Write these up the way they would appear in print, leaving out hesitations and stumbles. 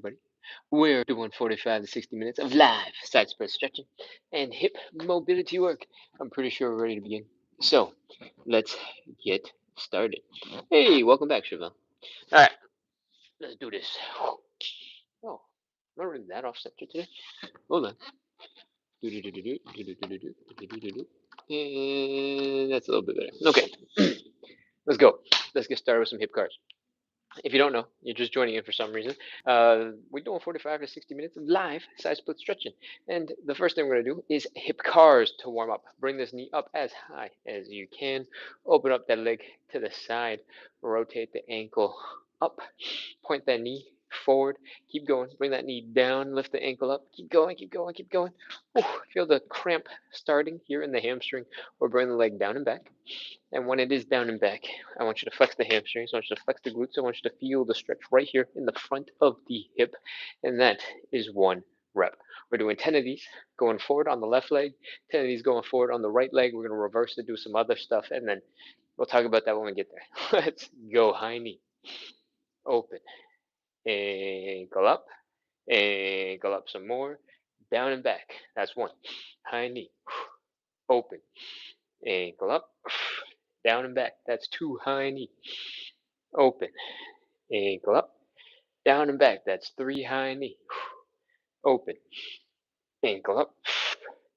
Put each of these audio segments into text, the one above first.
everybody. We're doing 45 to 60 minutes of live side spread stretching and hip mobility work. I'm pretty sure we're ready to begin. So, let's get started. Hey, welcome back, Chevelle. All right, let's do this. Oh, am I really that off center today? Hold on. And that's a little bit better. Okay, let's go. Let's get started with some hip cars. If you don't know, you're just joining in for some reason. We're doing 45 to 60 minutes of live side split stretching. And the first thing we're going to do is hip cars to warm up. Bring this knee up as high as you can. Open up that leg to the side. Rotate the ankle up. Point that knee forward. Keep going. Bring that knee down. Lift the ankle up. Keep going, keep going, keep going. Ooh, feel the cramp starting here in the hamstring, or bring the leg down and back. And when it is down and back, I want you to flex the hamstrings. I want you to flex the glutes. I want you to feel the stretch right here in the front of the hip. And that is 1 rep. We're doing 10 of these going forward on the left leg, 10 of these going forward on the right leg. We're going to reverse it, do some other stuff, and then we'll talk about that when we get there. Let's go. High knee. Open. Ankle up. Ankle up some more. Down and back. That's 1. High knee. Open. Ankle up. Down and back. That's 2. High knee. Open. Ankle up. Down and back. That's 3. High knee. Open. Ankle up.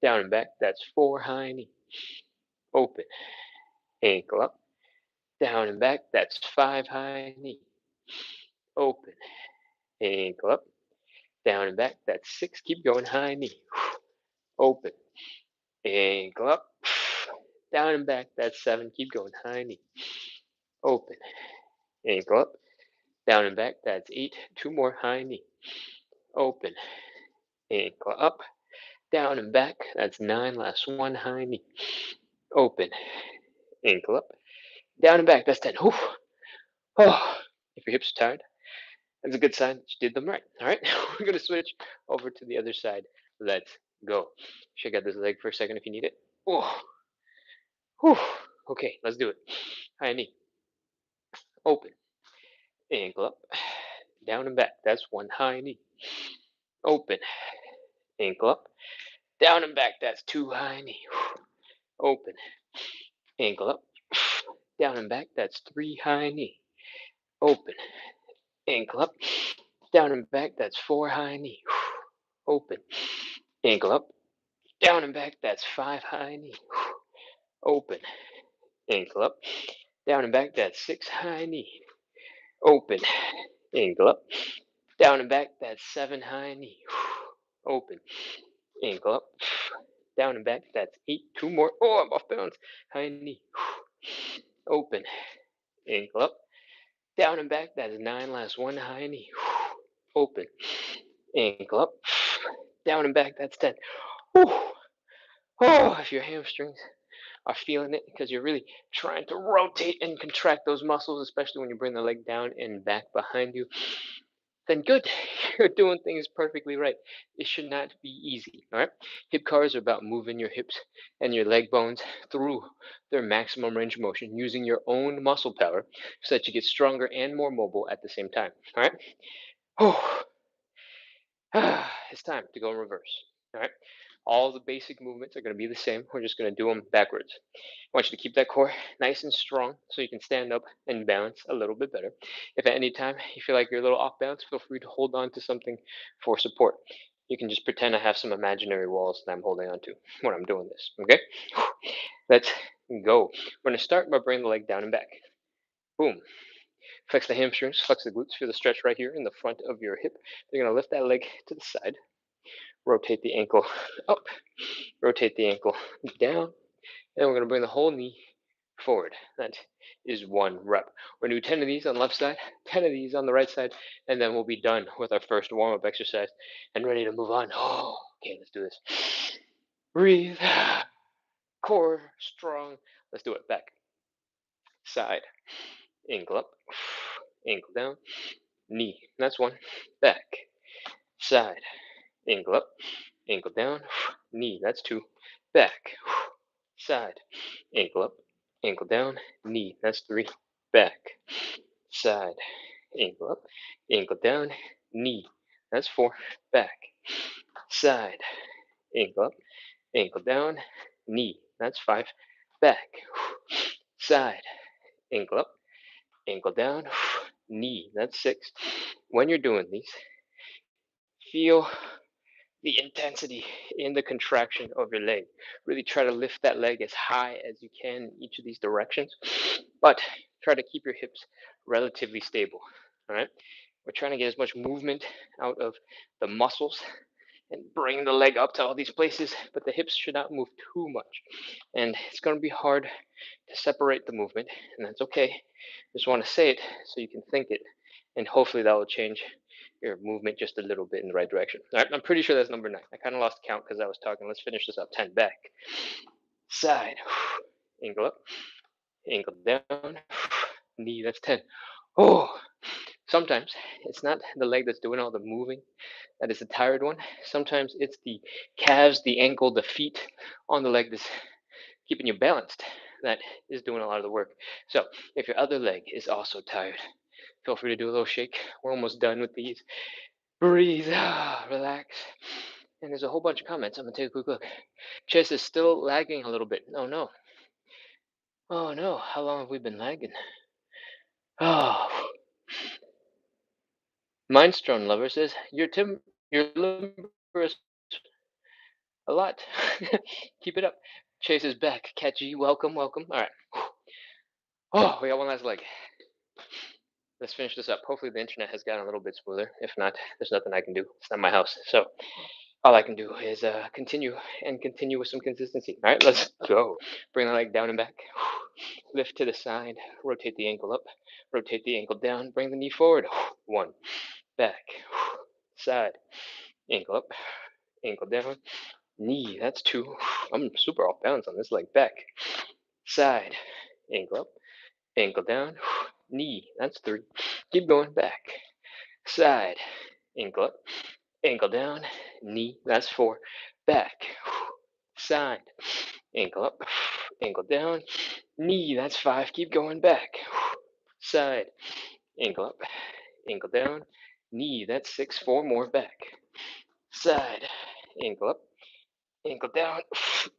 Down and back. That's 4. High knee. Open. Ankle up. Down and back. That's 5. High knee. Open. Ankle up. Down and back. That's 6. Keep going. High knee. Open. Ankle up. Down and back. That's 7. Keep going. High knee. Open. Ankle up. Down and back. That's 8. 2 more. High knee. Open. Ankle up. Down and back. That's 9. Last 1. High knee. Open. Ankle up. Down and back. That's 10. Whew. Oh, if your hips are tired, that's a good sign that you did them right. All right. We're going to switch over to the other side. Let's go. Check out this leg for a second if you need it. Oh. Whew. Okay, let's do it. High knee. Open. Ankle up. Down and back. That's 1. High knee. Open. Ankle up. Down and back. That's 2. High knee. Open. Ankle up. Down and back. That's 3. High knee. Open. Ankle up. Down and back. That's 4. High knee. Open. Ankle up. Down and back. That's 5. High knee. Open. Ankle up. Down and back. That's 6. High knee. Open. Ankle up. Down and back. That's 7. High knee. Open. Ankle up. Down and back. That's 8. 2 more. Oh, I'm off balance. High knee. Open. Ankle up. Down and back. That's 9. Last 1. High knee. Open. Ankle up. Down and back. That's 10. Oh, if your hamstrings are feeling it because you're really trying to rotate and contract those muscles, especially when you bring the leg down and back behind you, then good. You're doing things perfectly right. It should not be easy. All right. Hip cars are about moving your hips and your leg bones through their maximum range of motion using your own muscle power so that you get stronger and more mobile at the same time. All right. Oh, it's time to go in reverse. All right. All the basic movements are going to be the same. We're just going to do them backwards. I want you to keep that core nice and strong so you can stand up and balance a little bit better. If at any time you feel like you're a little off balance, feel free to hold on to something for support. You can just pretend I have some imaginary walls that I'm holding on to when I'm doing this. Okay? Let's go. We're going to start by bringing the leg down and back. Boom. Flex the hamstrings, flex the glutes. Feel the stretch right here in the front of your hip. You're going to lift that leg to the side. Rotate the ankle up. Rotate the ankle down. And we're going to bring the whole knee forward. That is 1 rep. We're going to do 10 of these on the left side, 10 of these on the right side, and then we'll be done with our first warm-up exercise and ready to move on. Oh, okay, let's do this. Breathe. Core strong. Let's do it. Back. Side. Ankle up. Ankle down. Knee. That's 1. Back. Side. Ankle up. Ankle down. Knee. That's 2. Back. Side. Ankle up. Ankle down. Knee. That's 3. Back. Side. Ankle up. Ankle down. Knee. That's 4. Back, side, ankle up, ankle down, knee. That's 5. Back, side, ankle up, ankle down, knee. That's 6. When you're doing these, feel the intensity in the contraction of your leg. Really try to lift that leg as high as you can in each of these directions, but try to keep your hips relatively stable. All right. We're trying to get as much movement out of the muscles and bring the leg up to all these places, but the hips should not move too much. And it's going to be hard to separate the movement, and that's okay. Just want to say it so you can think it, and hopefully that will change your movement just a little bit in the right direction. All right, I'm pretty sure that's number 9. I kind of lost count because I was talking. Let's finish this up. 10. Back, side, ankle up, ankle down, knee. That's 10. Oh, sometimes it's not the leg that's doing all the moving that is the tired one. Sometimes it's the calves, the ankle, the feet on the leg that's keeping you balanced that is doing a lot of the work. So if your other leg is also tired, feel free to do a little shake. We're almost done with these. Breathe, relax. And there's a whole bunch of comments. I'm gonna take a quick look. Chest is still lagging a little bit. Oh no. Oh no. How long have we been lagging? Oh. Mindstone Lover says your limber is a lot. Keep it up. Chase is back. Cat G, welcome, welcome. All right. Oh, we got one last leg. Let's finish this up. Hopefully the internet has gotten a little bit smoother. If not, there's nothing I can do. It's not my house. So all I can do is continue and continue with some consistency. All right, let's go. Bring the leg down and back. Lift to the side. Rotate the ankle up. Rotate the ankle down. Bring the knee forward. 1. Back. Side. Ankle up. Ankle down. Knee. That's 2. I'm super off balance on this leg. Back. Side. Ankle up. Ankle down. Knee. That's 3. Keep going. Back. Side. Ankle up. Ankle down. Knee. That's 4. Back. Side. Ankle up. Ankle down. Knee. That's 5. Keep going. Back. Side. Ankle up. Ankle down. Knee. That's 6. 4 more. Back. Side. Ankle up. Ankle down.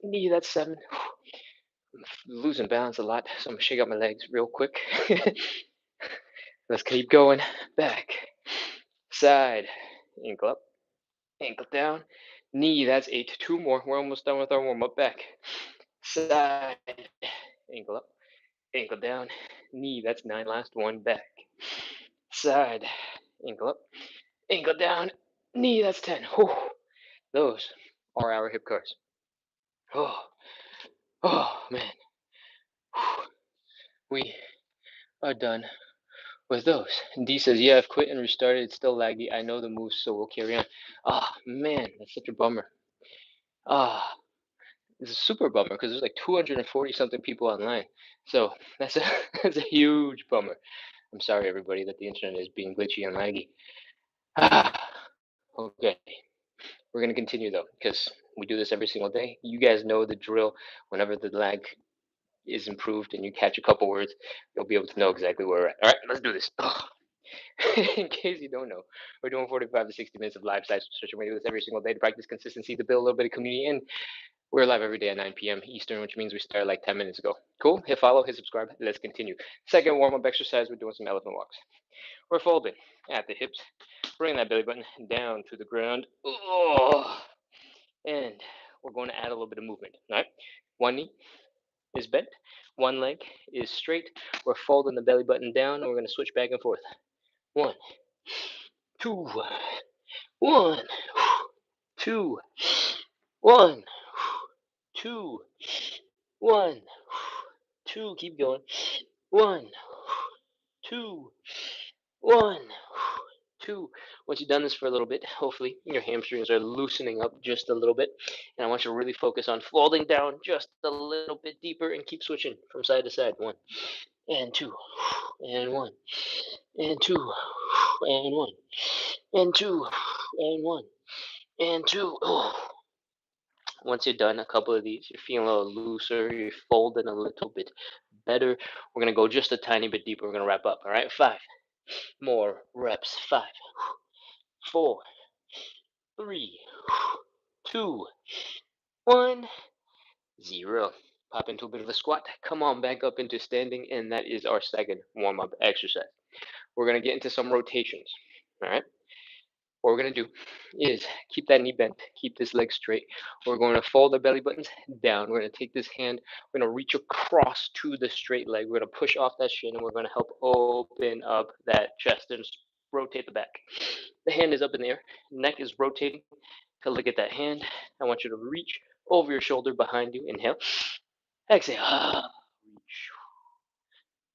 Knee. That's 7. I'm losing balance a lot, so I'm gonna shake out my legs real quick. Let's keep going. Back. Side. Ankle up. Ankle down. Knee. That's 8. 2 more. We're almost done with our warm up. Back. Side. Ankle up. Ankle down. Knee. That's 9. Last one. Back. Side. Ankle up. Ankle down. Knee. That's 10. Whew. Those are our hip curls. Oh, oh man. Whew. We are done with those. D says, yeah, I've quit and restarted. It's still laggy. I know the moves, so we'll carry on. Ah, man, that's such a bummer. Ah, it's a super bummer because there's like 240 something people online. So that's a that's a huge bummer. I'm sorry, everybody, that the internet is being glitchy and laggy. Ah, okay. We're gonna continue though because we do this every single day. You guys know the drill. Whenever the lag is improved and you catch a couple words, you'll be able to know exactly where we're at. All right, let's do this. In case you don't know, we're doing 45 to 60 minutes of live side stretching. We do this every single day to practice consistency, to build a little bit of community, and we're live every day at 9 p.m. Eastern, which means we started like 10 minutes ago. Cool? Hit follow, hit subscribe. Let's continue. Second warm-up exercise, we're doing some elephant walks. We're folding at the hips, bring that belly button down to the ground. Oh, and we're going to add a little bit of movement. All right? One knee is bent, one leg is straight. We're folding the belly button down, and we're going to switch back and forth. 1, 2, 1, 2, 1, 2, 1, 2. Keep going. 1, 2, 1, 2. Once you've done this for a little bit, hopefully your hamstrings are loosening up just a little bit. And I want you to really focus on folding down just a little bit deeper and keep switching from side to side. 1 and 2 and 1 and 2 and 1 and 2 and 1 and 2. Oh. Once you're done a couple of these, you're feeling a little looser, you're folding a little bit better. We're going to go just a tiny bit deeper. We're going to wrap up. All right, 5 more reps. 5, 4, 3, 2, 1, 0. Pop into a bit of a squat. Come on back up into standing, and that is our second warm-up exercise. We're going to get into some rotations. All right. What we're going to do is keep that knee bent, keep this leg straight. We're going to fold the belly buttons down. We're going to take this hand, we're going to reach across to the straight leg. We're going to push off that shin, and we're going to help open up that chest and rotate the back. The hand is up in the air, neck is rotating. To look at that hand, I want you to reach over your shoulder behind you. Inhale. Exhale. Reach.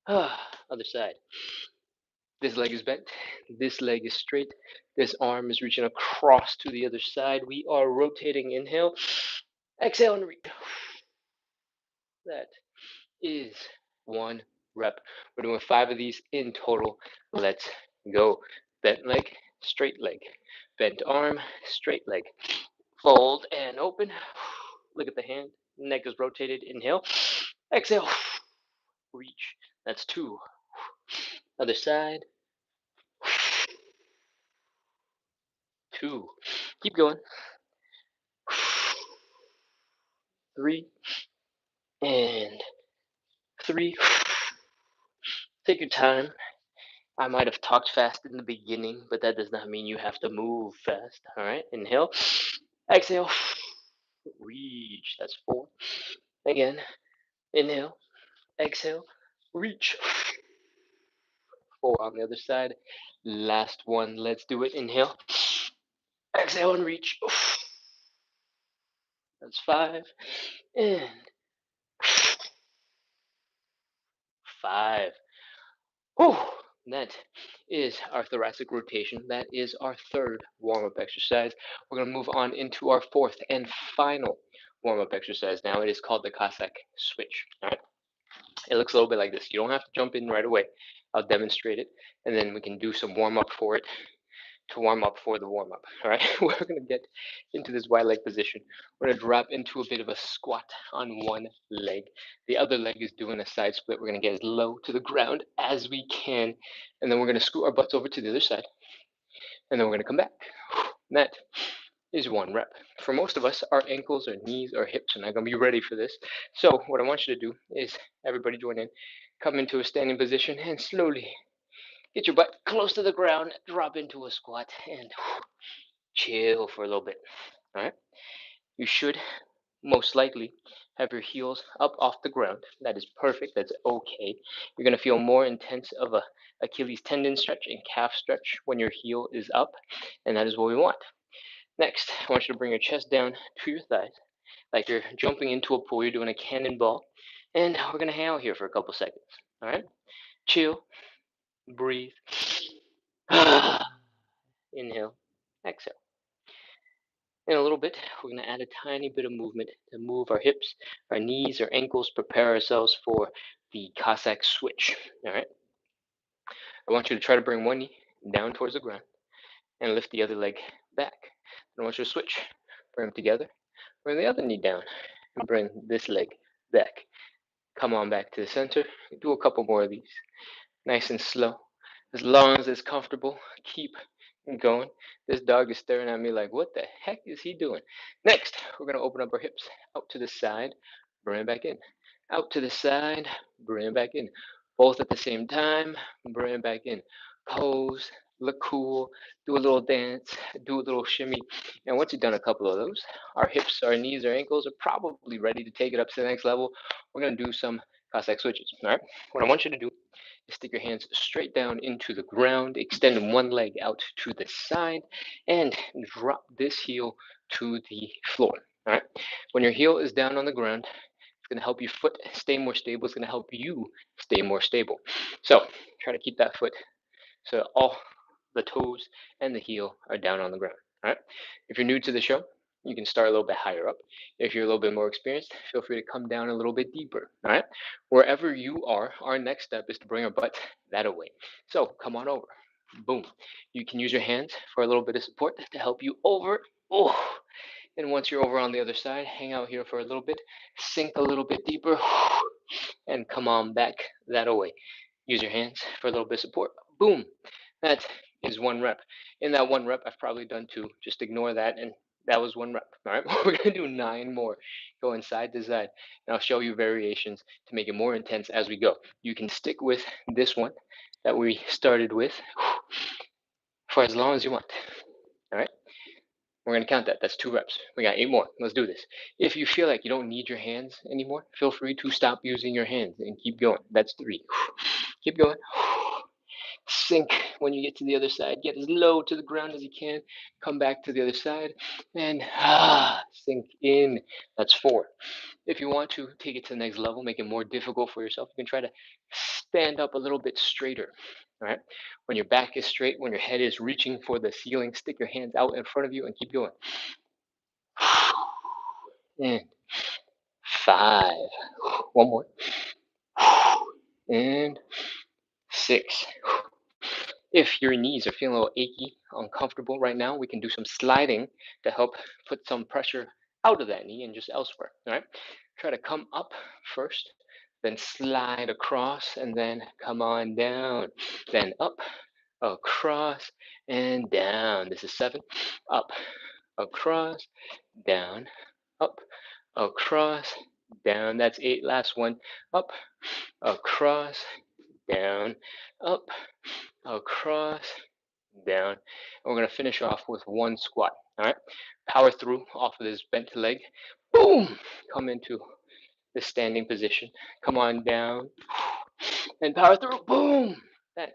Other side. This leg is bent. This leg is straight. This arm is reaching across to the other side. We are rotating. Inhale. Exhale and reach. That is 1 rep. We're doing 5 of these in total. Let's go. Bent leg, straight leg. Bent arm, straight leg. Fold and open. Look at the hand. Neck is rotated. Inhale. Exhale. Reach. That's 2. Other side. 2. Keep going. 3 and 3. Take your time. I might have talked fast in the beginning, but that does not mean you have to move fast. All right. Inhale. Exhale. Reach. That's 4. Again. Inhale. Exhale. Reach. 4 on the other side. Last one. Let's do it. Inhale. Exhale and reach. That's 5. And 5. Whew. That is our thoracic rotation. That is our third warm-up exercise. We're going to move on into our fourth and final warm-up exercise. Now it is called the Cossack switch. All right. It looks a little bit like this. You don't have to jump in right away. I'll demonstrate it, and then we can do some warm-up for it to warm up for the warm-up. All right. We're going to get into this wide leg position. We're going to drop into a bit of a squat on one leg. The other leg is doing a side split. We're going to get as low to the ground as we can, and then we're going to scoot our butts over to the other side, and then we're going to come back. That is 1 rep. For most of us, our ankles, our knees, our hips are not going to be ready for this. So what I want you to do is, everybody join in, come into a standing position, and slowly get your butt close to the ground, drop into a squat, and chill for a little bit. All right. You should most likely have your heels up off the ground. That is perfect. That's okay. You're going to feel more intense of a Achilles tendon stretch and calf stretch when your heel is up, and that is what we want. Next, I want you to bring your chest down to your thighs, like you're jumping into a pool. You're doing a cannonball, and we're going to hang out here for a couple seconds. All right. Chill. Breathe. Inhale. Exhale. In a little bit, we're going to add a tiny bit of movement to move our hips, our knees, our ankles, prepare ourselves for the Cossack switch. All right. I want you to try to bring one knee down towards the ground and lift the other leg back. I want you to switch. Bring them together. Bring the other knee down and bring this leg back. Come on back to the center. Do a couple more of these. Nice and slow. As long as it's comfortable, keep going. This dog is staring at me like, what the heck is he doing? Next, we're going to open up our hips out to the side, bring it back in. Out to the side, bring it back in. Both at the same time, bring it back in. Pose, look cool, do a little dance, do a little shimmy. And once you've done a couple of those, our hips, our knees, our ankles are probably ready to take it up to the next level. We're going to do some Cossack switches. All right. What I want you to do, stick your hands straight down into the ground, extend one leg out to the side, and drop this heel to the floor. All right. When your heel is down on the ground, it's going to help your foot stay more stable. It's going to help you stay more stable. So try to keep that foot so all the toes and the heel are down on the ground. All right. If you're new to the show, you can start a little bit higher up. If you're a little bit more experienced, feel free to come down a little bit deeper. All right. Wherever you are, our next step is to bring our butt that way. So come on over. Boom. You can use your hands for a little bit of support to help you over. Oh. And once you're over on the other side, hang out here for a little bit, sink a little bit deeper, and come on back that way. Use your hands for a little bit of support. Boom. That is 1 rep. In that 1 rep, I've probably done 2. Just ignore that, and that was 1 rep. All right, we're gonna do 9 more, going side to side, and I'll show you variations to make it more intense as we go. You can stick with this one that we started with for as long as you want. All right, we're gonna count that. That's 2 reps. We got 8 more. Let's do this. If you feel like you don't need your hands anymore, feel free to stop using your hands and keep going. That's 3. Keep going. Sink when you get to the other side. Get as low to the ground as you can. Come back to the other side and sink in. That's 4. If you want to take it to the next level, make it more difficult for yourself, you can try to stand up a little bit straighter. All right. When your back is straight, when your head is reaching for the ceiling, stick your hands out in front of you and keep going. And 5. One more. And 6. If your knees are feeling a little achy, uncomfortable right now, we can do some sliding to help put some pressure out of that knee and just elsewhere. All right. Try to come up first, then slide across, and then come on down. Then up, across, and down. This is 7. Up, across, down, up, across, down. That's 8. Last one. Up, across, down, up, across, down. And we're going to finish off with 1 squat. All right. Power through off of this bent leg. Boom. Come into the standing position. Come on down. And power through. Boom. That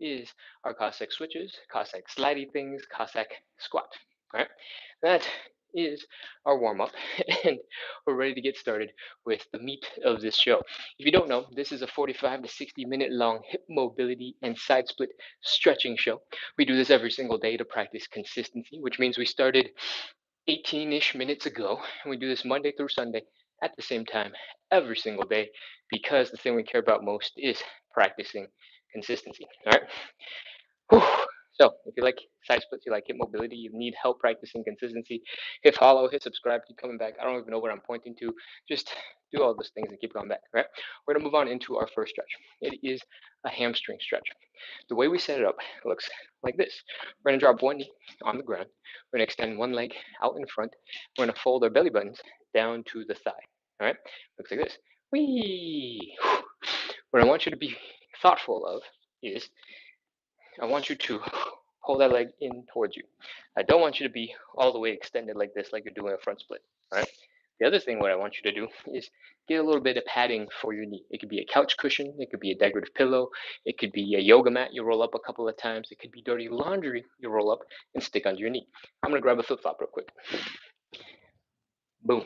is our Cossack switches, Cossack slidey things, Cossack squat. All right. That is our warm up, and we're ready to get started with the meat of this show. If you don't know, this is a 45 to 60-minute long hip mobility and side split stretching show. We do this every single day to practice consistency, which means we started 18-ish minutes ago, and we do this Monday through Sunday at the same time every single day, because the thing we care about most is practicing consistency. All right. Whew. So if you like side splits, you like hip mobility, you need help practicing consistency, hit follow, hit subscribe, keep coming back. I don't even know what I'm pointing to. Just do all those things and keep going back. All right. We're gonna move on into our first stretch. It is a hamstring stretch. The way we set it up looks like this. We're gonna drop one knee on the ground. We're gonna extend one leg out in front. We're gonna fold our belly buttons down to the thigh. All right. Looks like this. Whee! What I want you to be thoughtful of is I want you to pull that leg in towards you. I don't want you to be all the way extended like this, like you're doing a front split. All right. The other thing what I want you to do is get a little bit of padding for your knee. It could be a couch cushion, it could be a decorative pillow, it could be a yoga mat you roll up a couple of times, it could be dirty laundry you roll up and stick under your knee. I'm gonna grab a flip flop real quick. Boom.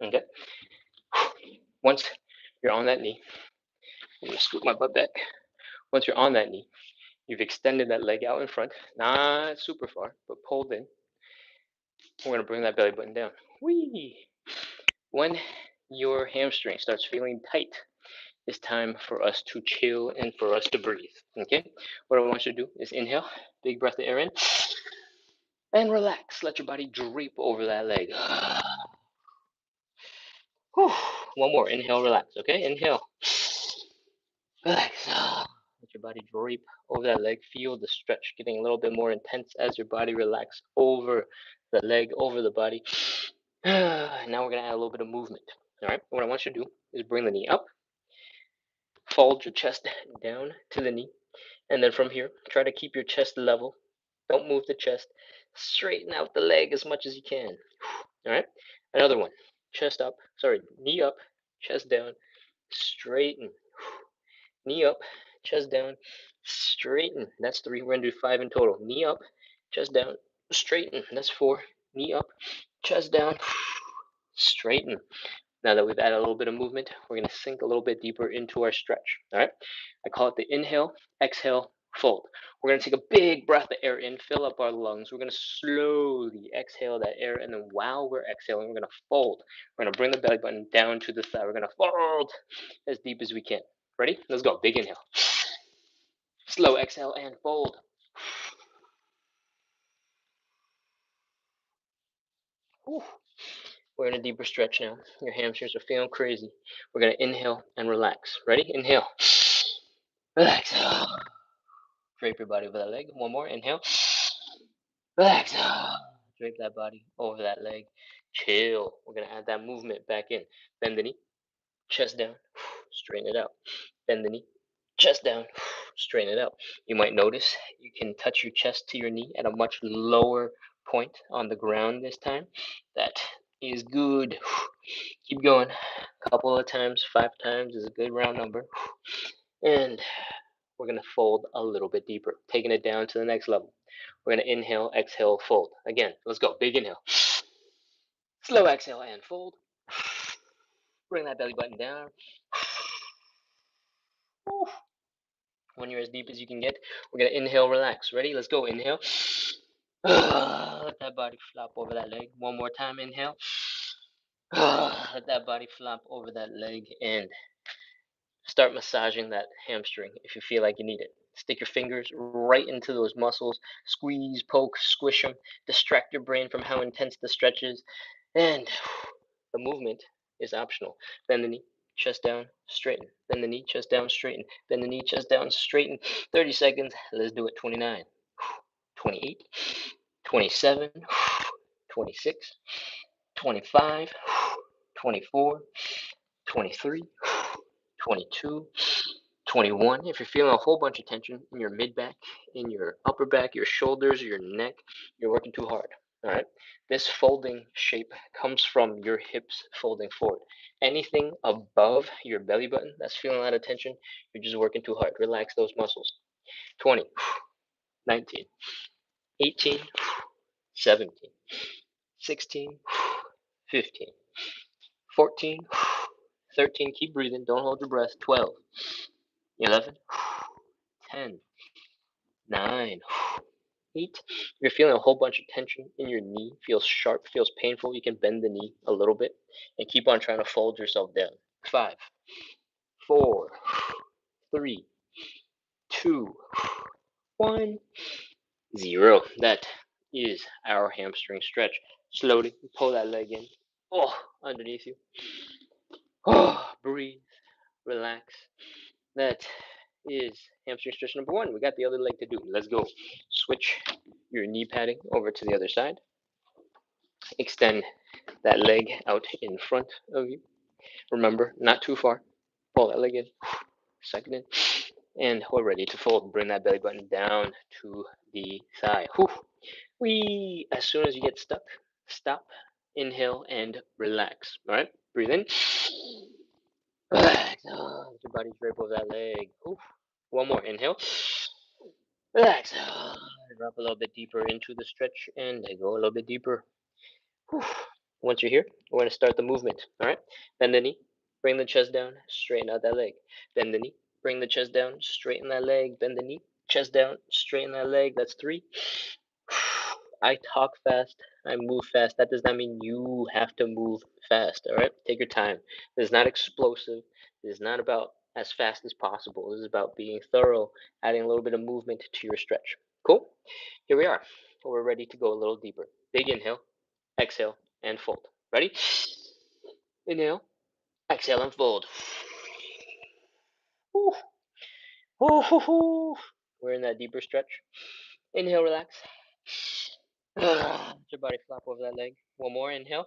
Okay. Once you're on that knee, I'm gonna scoop my butt back. Once you're on that knee, you've extended that leg out in front, not super far, but pulled in. We're going to bring that belly button down. Whee! When your hamstring starts feeling tight, it's time for us to chill and for us to breathe. Okay? What I want you to do is inhale, big breath of air in, and relax. Let your body drape over that leg. Whew. One more. Inhale, relax. Okay? Inhale. Relax. Let your body drape over that leg. Feel the stretch getting a little bit more intense as your body relaxes over the leg, over the body. Now we're going to add a little bit of movement. All right. What I want you to do is bring the knee up, fold your chest down to the knee, and then from here, try to keep your chest level. Don't move the chest. Straighten out the leg as much as you can. All right. Another one. Chest up. Sorry, knee up, chest down. Straighten. Knee up, chest down, straighten. That's 3. We're going to do 5 in total. Knee up, chest down, straighten. That's 4. Knee up, chest down, straighten. Now that we've added a little bit of movement, we're going to sink a little bit deeper into our stretch. All right. I call it the inhale, exhale, fold. We're going to take a big breath of air in, fill up our lungs. We're going to slowly exhale that air, and then while we're exhaling, we're going to fold. We're going to bring the belly button down to the thigh. We're going to fold as deep as we can. Ready? Let's go. Big inhale. Slow exhale and fold. Whew. We're in a deeper stretch now. Your hamstrings are feeling crazy. We're going to inhale and relax. Ready? Inhale. Relax. Drape your body over that leg. One more. Inhale. Relax. Drape that body over that leg. Chill. We're going to add that movement back in. Bend the knee. Chest down. Straighten it out. Bend the knee. Chest down. Straighten it out. You might notice you can touch your chest to your knee at a much lower point on the ground this time. That is good. Keep going. A couple of times, 5 times is a good round number. And we're going to fold a little bit deeper, taking it down to the next level. We're going to inhale, exhale, fold. Again, let's go. Big inhale. Slow exhale and fold. Bring that belly button down. When you're as deep as you can get, we're going to inhale, relax. Ready? Let's go. Inhale. Let that body flop over that leg. One more time. Inhale. Let that body flop over that leg and start massaging that hamstring if you feel like you need it. Stick your fingers right into those muscles, squeeze, poke, squish them, distract your brain from how intense the stretch is, and the movement is optional. Bend the knee, chest down, straighten. Bend the knee, chest down, straighten. Bend the knee, chest down, straighten. 30 seconds. Let's do it. 29, 28, 27, 26, 25, 24, 23, 22, 21. If you're feeling a whole bunch of tension in your mid back, in your upper back, your shoulders, your neck, you're working too hard. All right. This folding shape comes from your hips folding forward. Anything above your belly button that's feeling a lot of tension, you're just working too hard. Relax those muscles. 20, 19, 18, 17, 16, 15, 14, 13. Keep breathing. Don't hold your breath. 12, 11, 10, 9, 8. You're feeling a whole bunch of tension in your knee. Feels sharp, feels painful. You can bend the knee a little bit and keep on trying to fold yourself down. 5, 4, 3, 2, 1, 0. That is our hamstring stretch. Slowly pull that leg in. Oh, underneath you. Oh, breathe, relax. That is hamstring stretch number 1. We got the other leg to do. Let's go. Switch your knee padding over to the other side. Extend that leg out in front of you. Remember, not too far. Pull that leg in. Suck it in. And we're ready to fold. Bring that belly button down to the thigh. As soon as you get stuck, stop, inhale, and relax. All right? Breathe in. Relax. Let your body drape over that leg. One more. Inhale. Relax. Drop a little bit deeper into the stretch and go a little bit deeper. Once you're here, we're going to start the movement. All right? Bend the knee. Bring the chest down. Straighten out that leg. Bend the knee. Bring the chest down. Straighten that leg. Bend the knee. Chest down. Straighten that leg. That's 3. I talk fast. I move fast. That does not mean you have to move fast. All right? Take your time. This is not explosive. This is not about as fast as possible. This is about being thorough, adding a little bit of movement to your stretch. Cool? Here we are. We're ready to go a little deeper. Big inhale, exhale, and fold. Ready? Inhale, exhale, and fold. We're in that deeper stretch. Inhale, relax. Let your body flop over that leg. One more. Inhale.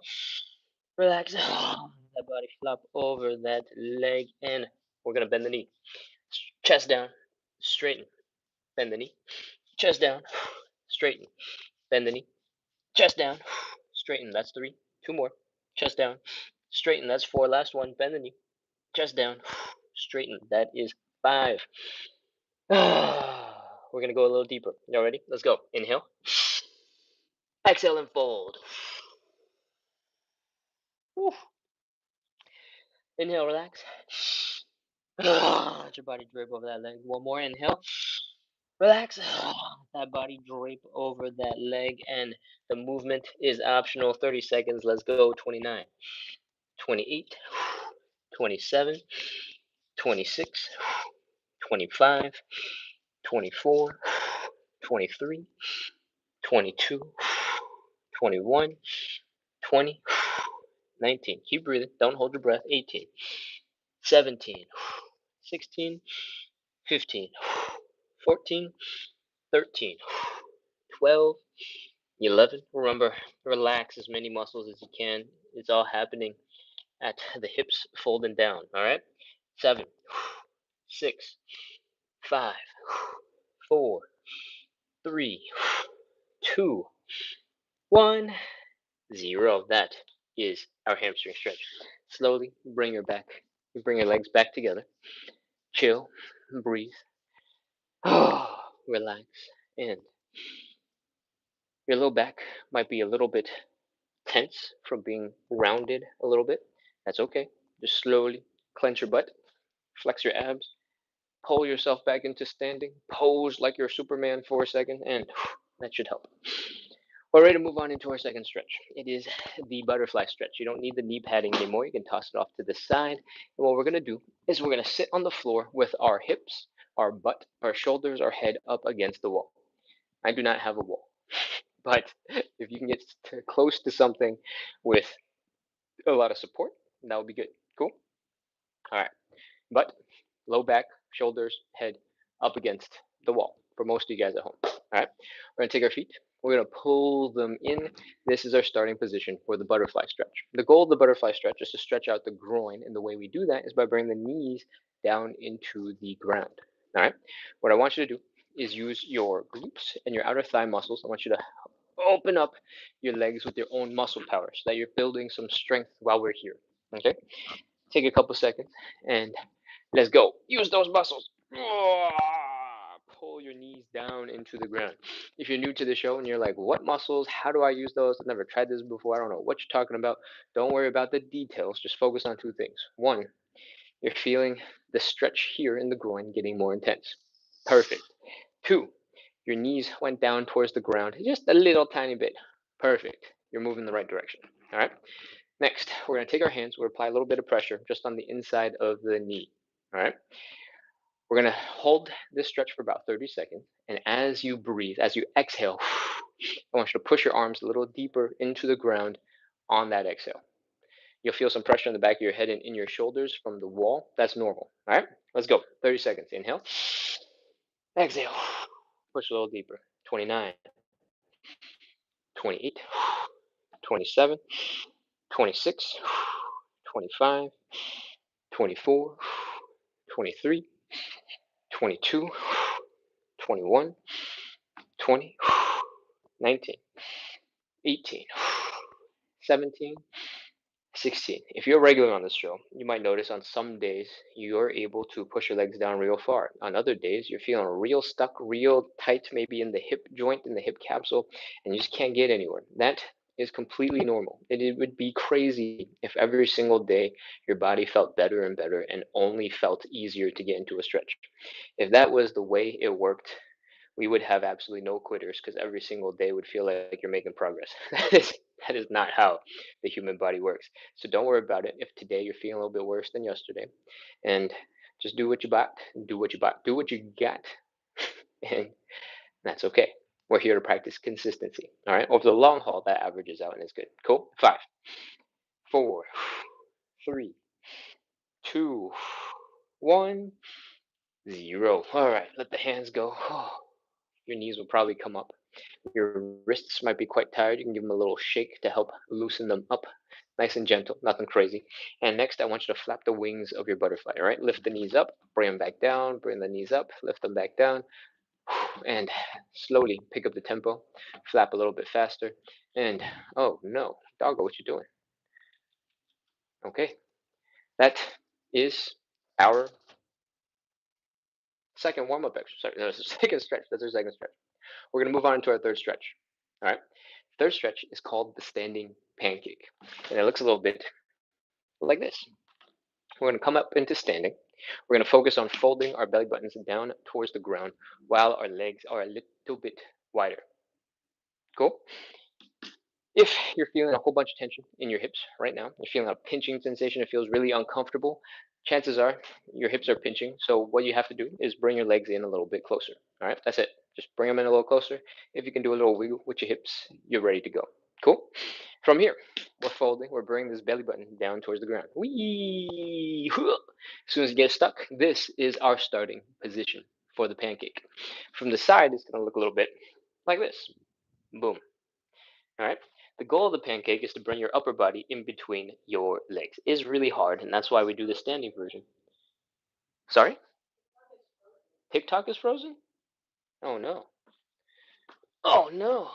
Relax. That body flop over that leg. And we're going to bend the knee. Chest down. Straighten. Bend the knee. Chest down. Straighten. Bend the knee. Chest down. Straighten. That's 3. 2 more. Chest down. Straighten. That's 4. Last one. Bend the knee. Chest down. Straighten. That is 5. We're going to go a little deeper. Y'all ready? Let's go. Inhale. Exhale and fold. Inhale, relax. Let your body drape over that leg. One more. Inhale. Relax. That body drape over that leg. And the movement is optional. 30 seconds. Let's go. 29, 28, 27, 26, 25, 24, 23, 22, 21, 20, 19. Keep breathing. Don't hold your breath. 18, 17, 16, 15, 14, 13, 12, 11. Remember, relax as many muscles as you can. It's all happening at the hips folding down, all right? 7, 6, 5, 4, 3, 2, 1, 0. That is our hamstring stretch. Slowly bring your legs back together. Chill, breathe, relax, and your low back might be a little bit tense from being rounded a little bit. That's okay. Just slowly clench your butt, flex your abs, pull yourself back into standing, pose like you're Superman for a second, and that should help. We're ready to move on into our second stretch. It is the butterfly stretch. You don't need the knee padding anymore. You can toss it off to the side. And what we're going to do is we're going to sit on the floor with our hips, our butt, our shoulders, our head up against the wall. I do not have a wall. But if you can get close to something with a lot of support, that would be good. Cool? All right. Butt, low back, shoulders, head up against the wall for most of you guys at home. All right. We're going to take our feet. We're going to pull them in. This is our starting position for the butterfly stretch. The goal of the butterfly stretch is to stretch out the groin. And the way we do that is by bringing the knees down into the ground. All right. What I want you to do is use your glutes and your outer thigh muscles. I want you to open up your legs with your own muscle power so that you're building some strength while we're here. Okay? Take a couple seconds and let's go. Use those muscles. Pull your knees down into the ground. If you're new to the show and you're like, what muscles? How do I use those? I've never tried this before. I don't know what you're talking about. Don't worry about the details. Just focus on two things. One, you're feeling the stretch here in the groin getting more intense. Perfect. Two, your knees went down towards the ground just a little tiny bit. Perfect. You're moving in the right direction. All right. Next, we're going to take our hands. We're going to apply a little bit of pressure just on the inside of the knee. All right. We're going to hold this stretch for about 30 seconds. And as you breathe, as you exhale, I want you to push your arms a little deeper into the ground on that exhale. You'll feel some pressure on the back of your head and in your shoulders from the wall. That's normal. All right. Let's go. 30 seconds. Inhale. Exhale. Push a little deeper. 29. 28, 27, 26, 25, 24, 23, 22, 21, 20, 19, 18, 17, 16. If you're regular on this show, you might notice on some days you're able to push your legs down real far. On other days, you're feeling real stuck, real tight, maybe in the hip joint, in the hip capsule, and you just can't get anywhere. That is completely normal. It would be crazy if every single day your body felt better and better and only felt easier to get into a stretch. If that was the way it worked, we would have absolutely no quitters because every single day would feel like you're making progress. That is not how the human body works. So don't worry about it. If today you're feeling a little bit worse than yesterday, and just do what you bought, do what you bought, do what you got, and that's okay. We're here to practice consistency. All right. Over the long haul, that averages out and is good. Cool. 5, 4, 3, 2, 1, 0. All right. Let the hands go. Your knees will probably come up. Your wrists might be quite tired. You can give them a little shake to help loosen them up. Nice and gentle, nothing crazy. And next, I want you to flap the wings of your butterfly, all right? Lift the knees up, bring them back down, bring the knees up, lift them back down, and slowly pick up the tempo. Flap a little bit faster. And, oh no, doggo, what you doing? Okay, that is our second warm-up exercise. No, it's a second stretch. That's our second stretch. We're going to move on into our third stretch, all right? Third stretch is called the standing pancake, and it looks a little bit like this. We're going to come up into standing. We're going to focus on folding our belly buttons down towards the ground while our legs are a little bit wider. Cool? If you're feeling a whole bunch of tension in your hips right now, you're feeling a pinching sensation, it feels really uncomfortable, chances are your hips are pinching. So what you have to do is bring your legs in a little bit closer. All right, that's it. Just bring them in a little closer. If you can do a little wiggle with your hips, you're ready to go. Cool? From here, we're folding. We're bringing this belly button down towards the ground. Whee! As soon as you get stuck, this is our starting position for the pancake. From the side, it's going to look a little bit like this. Boom. All right. The goal of the pancake is to bring your upper body in between your legs. It's really hard, and that's why we do the standing version. Sorry? TikTok is frozen? Oh no. Oh no.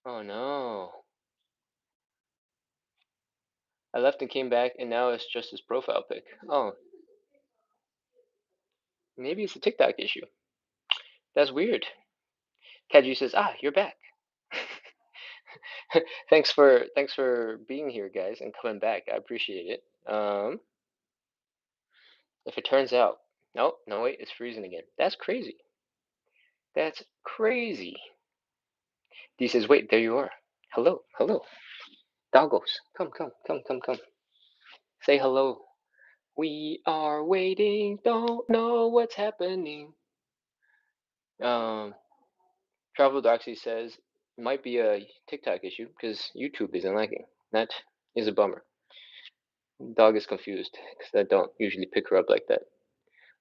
Oh no. I left and came back, and now it's just his profile pic. Oh, maybe it's a TikTok issue. That's weird. Kaji says, "Ah, you're back." thanks for being here, guys, and coming back. I appreciate it. If it turns out, no, no, wait, it's freezing again. That's crazy. That's crazy. D says, "Wait, there you are. Hello, hello, doggos. Come. Say hello. We are waiting. Don't know what's happening." Um, Travel Doxy says it might be a TikTok issue because YouTube isn't liking. That is a bummer. Dog is confused because I don't usually pick her up like that.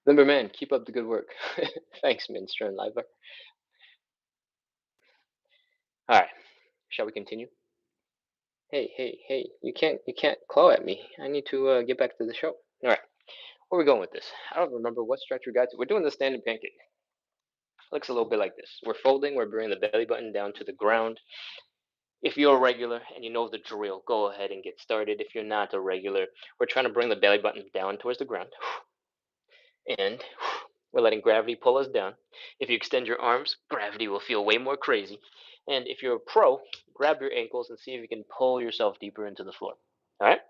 Limberman, keep up the good work. Thanks, Minster and Liver. All right, shall we continue? Hey! You can't claw at me. I need to get back to the show. All right, where are we going with this? I don't remember what stretch we got to. We're doing the standing pancake. Looks a little bit like this. We're folding. We're bringing the belly button down to the ground. If you're a regular and you know the drill, go ahead and get started. If you're not a regular, we're trying to bring the belly button down towards the ground. And we're letting gravity pull us down. If you extend your arms, gravity will feel way more crazy. And if you're a pro, grab your ankles and see if you can pull yourself deeper into the floor. All right?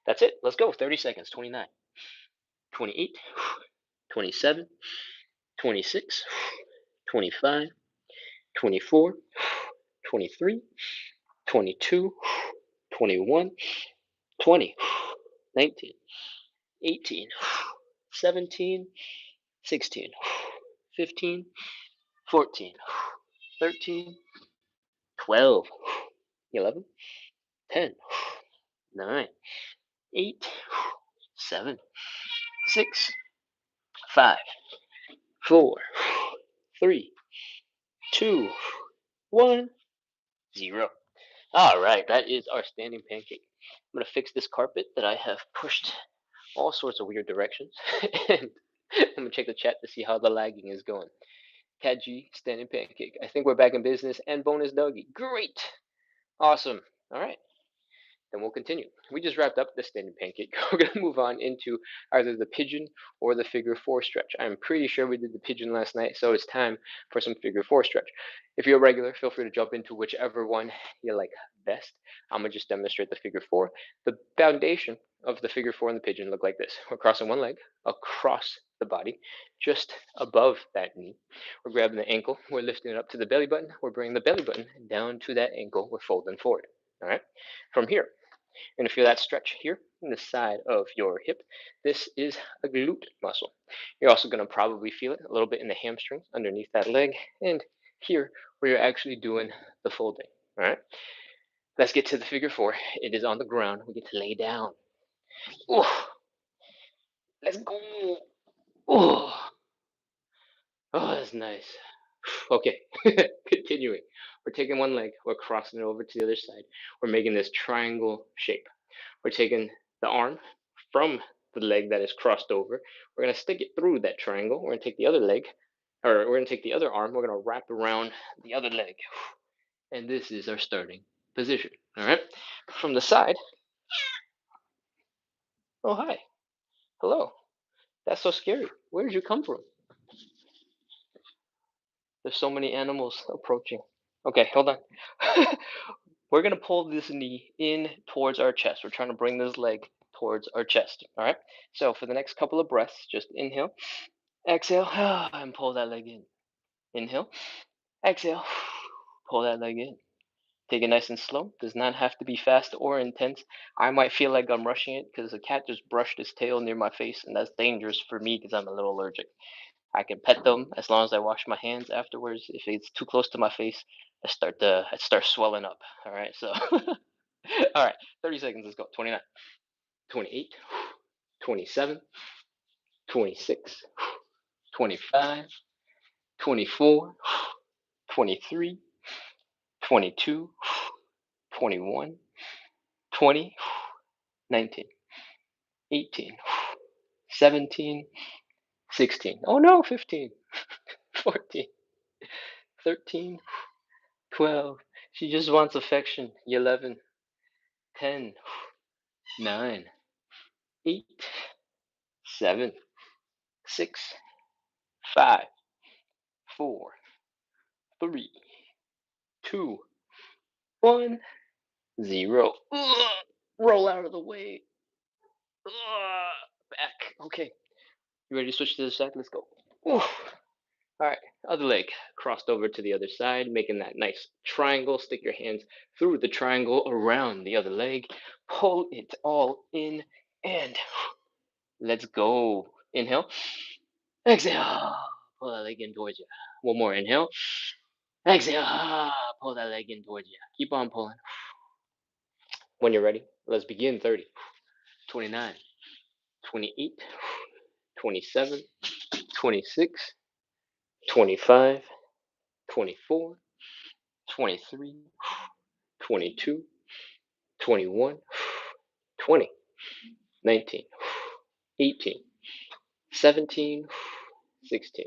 That's it. Let's go. 30 seconds. 29, 28, 27, 26, 25, 24, 23, 22, 21, 20, 19, 18, 17, 16, 15, 14, 13, 12, 11, 10, 9, 8, 7, 6, 5, 4, 3, 2, 1, 0. All right, that is our standing pancake. I'm going to fix this carpet that I have pushed all sorts of weird directions. And I'm going to check the chat to see how the lagging is going. Cat G, standing pancake. I think we're back in business, and bonus doggy. Great. Awesome. All right. Then we'll continue. We just wrapped up the standing pancake. We're going to move on into either the pigeon or the figure four stretch. I'm pretty sure we did the pigeon last night, so it's time for some figure four stretch. If you're a regular, feel free to jump into whichever one you like best. I'm going to just demonstrate the figure four. The foundation of the figure four and the pigeon look like this. We're crossing one leg across the body, just above that knee. We're grabbing the ankle. We're lifting it up to the belly button. We're bringing the belly button down to that ankle. We're folding forward. All right. From here, you're going to feel that stretch here in the side of your hip. This is a glute muscle. You're also going to probably feel it a little bit in the hamstrings underneath that leg, and here where you're actually doing the folding. All right. Let's get to the figure four. It is on the ground. We get to lay down. Ooh, let's go. Oh, oh, that's nice. Okay, continuing. We're taking one leg, we're crossing it over to the other side. We're making this triangle shape. We're taking the arm from the leg that is crossed over. We're going to stick it through that triangle. We're going to take the other leg, or we're going to take the other arm. We're going to wrap around the other leg. And this is our starting position. All right. From the side. Oh, hi. Hello. That's so scary. Where did you come from? There's so many animals approaching. Okay, hold on. We're going to pull this knee in towards our chest. We're trying to bring this leg towards our chest. All right. So for the next couple of breaths, just inhale, exhale, and pull that leg in. Inhale, exhale, pull that leg in. Take it nice and slow. Does not have to be fast or intense. I might feel like I'm rushing it because the cat just brushed his tail near my face, and that's dangerous for me because I'm a little allergic. I can pet them as long as I wash my hands afterwards. If it's too close to my face, I start swelling up. All right, so all right, 30 seconds. Let's go. 29, 28, 27, 26, 25, 24, 23, 22, 21, 20, 19, 18, 17, 16. Oh no, 15, 14, 13, 12. She just wants affection. 11, 10, 9, 8, 7, 6, 5, 4, 3, 2, 1, 0. Ugh, roll out of the way. Ugh, back. Okay. You ready to switch to the side? Let's go. Oof. All right. Other leg crossed over to the other side, making that nice triangle. Stick your hands through the triangle around the other leg. Pull it all in and let's go. Inhale. Exhale. Pull that leg in towards you. One more inhale. Exhale. Pull that leg in towards you. Keep on pulling. When you're ready, let's begin. 30, 29, 28, 27, 26, 25, 24, 23, 22, 21, 20, 19, 18, 17, 16,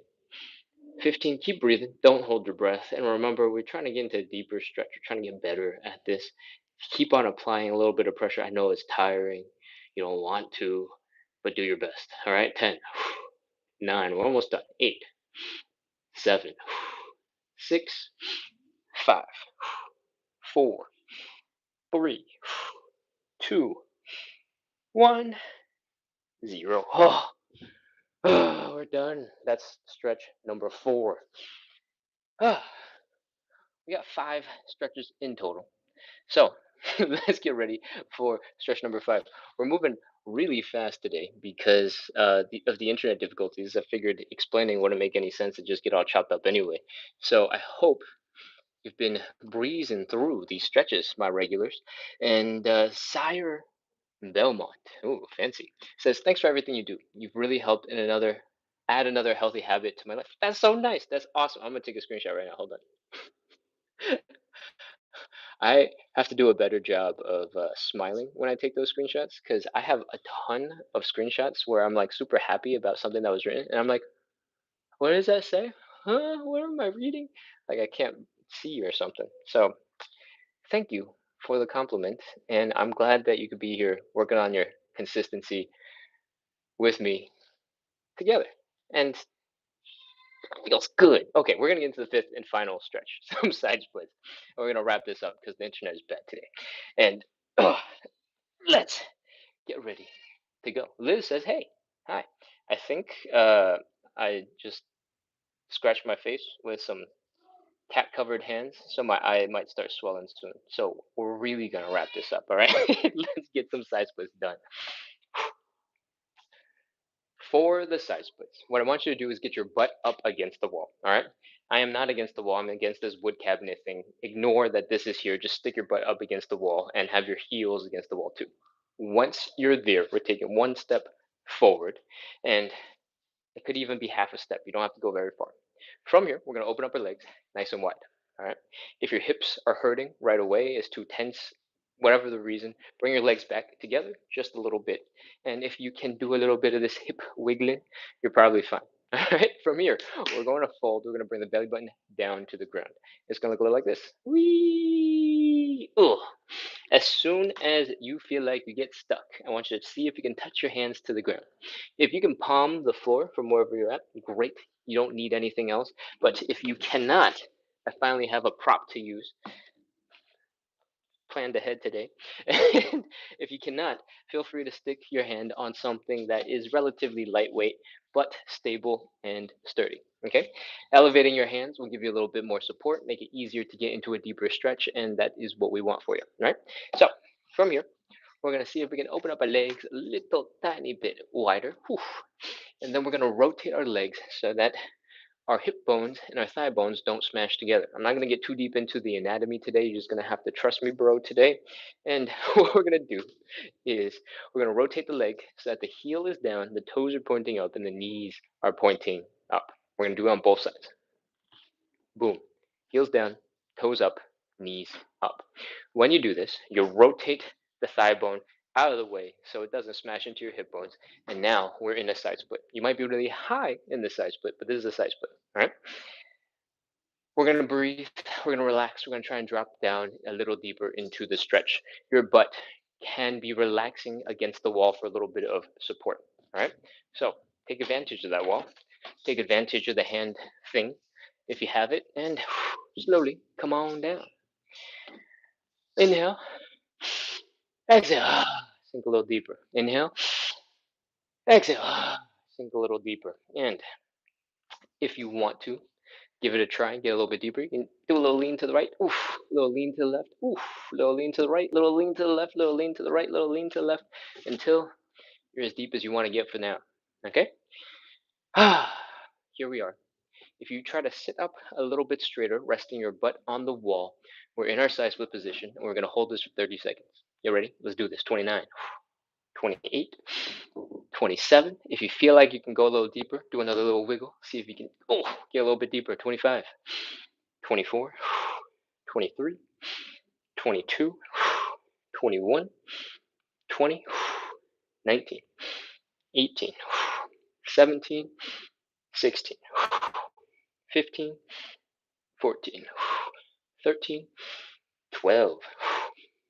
15. Keep breathing. Don't hold your breath. And remember, we're trying to get into a deeper stretch. We're trying to get better at this. Keep on applying a little bit of pressure. I know it's tiring. You don't want to, but do your best. All right. 10, 9. We're almost done. 8, 7, 6, 5, 4, 3, 2, 1, 0. Oh, we're done. That's stretch number 4. Ah, we got 5 stretches in total. So let's get ready for stretch number 5. We're moving really fast today because of the internet difficulties. I figured explaining wouldn't make any sense to just get all chopped up anyway. So I hope you've been breezing through these stretches, my regulars. And Sire Belmont, ooh, fancy, says, thanks for everything you do. You've really helped add another healthy habit to my life. That's so nice. That's awesome. I'm going to take a screenshot right now. Hold on. I have to do a better job of smiling when I take those screenshots because I have a ton of screenshots where I'm like super happy about something that was written. And I'm like, what does that say? Huh? What am I reading? Like I can't see or something. So thank you for the compliment, and I'm glad that you could be here working on your consistency with me together. And feels good. Okay, we're gonna get into the fifth and final stretch, some side splits. And we're gonna wrap this up because the internet is bad today. And let's get ready to go. Liz says, "Hey, hi. I think I just scratched my face with some cat-covered hands, so my eye might start swelling soon. So we're really gonna wrap this up. All right, let's get some side splits done." For the side splits, what I want you to do is get your butt up against the wall. All right. I am not against the wall. I'm against this wood cabinet thing. Ignore that this is here. Just stick your butt up against the wall and have your heels against the wall too. Once you're there, we're taking one step forward, and it could even be half a step. You don't have to go very far. From here, we're going to open up our legs nice and wide. All right. If your hips are hurting right away, is too tense, whatever the reason, bring your legs back together just a little bit. And if you can do a little bit of this hip wiggling, you're probably fine. All right. From here, we're going to fold. We're going to bring the belly button down to the ground. It's going to look a little like this. Wee. Ugh. As soon as you feel like you get stuck, I want you to see if you can touch your hands to the ground. If you can palm the floor from wherever you're at, great. You don't need anything else. But if you cannot, I finally have a prop to use planned ahead today. And if you cannot, feel free to stick your hand on something that is relatively lightweight but stable and sturdy. Okay? Elevating your hands will give you a little bit more support, make it easier to get into a deeper stretch, and that is what we want for you. Right? So from here, we're gonna see if we can open up our legs a little tiny bit wider. Whew. And then we're going to rotate our legs so that our hip bones and our thigh bones don't smash together. I'm not going to get too deep into the anatomy today. You're just going to have to trust me, bro, today. And what we're going to do is we're going to rotate the leg so that the heel is down, the toes are pointing up, and the knees are pointing up. We're going to do it on both sides. Boom. Heels down, toes up, knees up. When you do this, you rotate the thigh bone out of the way so it doesn't smash into your hip bones. And now we're in a side split. You might be really high in the side split, but this is a side split. All right. We're going to breathe. We're going to relax. We're going to try and drop down a little deeper into the stretch. Your butt can be relaxing against the wall for a little bit of support. All right. So take advantage of that wall. Take advantage of the hand thing if you have it, and slowly come on down. Inhale. Exhale. Sink a little deeper. Inhale. Exhale. Sink a little deeper. And if you want to, give it a try and get a little bit deeper. You can do a little lean to the right, oof, a little lean to the left, oof, little lean to the right, little lean to the left, little lean to the right, little lean to the left, until you're as deep as you want to get for now. Okay? Here we are. If you try to sit up a little bit straighter, resting your butt on the wall, we're in our side split position, and we're going to hold this for 30 seconds. You ready? Let's do this. 29, 28, 27. If you feel like you can go a little deeper, do another little wiggle. See if you can, get a little bit deeper. 25, 24, 23, 22, 21, 20, 19, 18, 17, 16, 15, 14, 13, 12,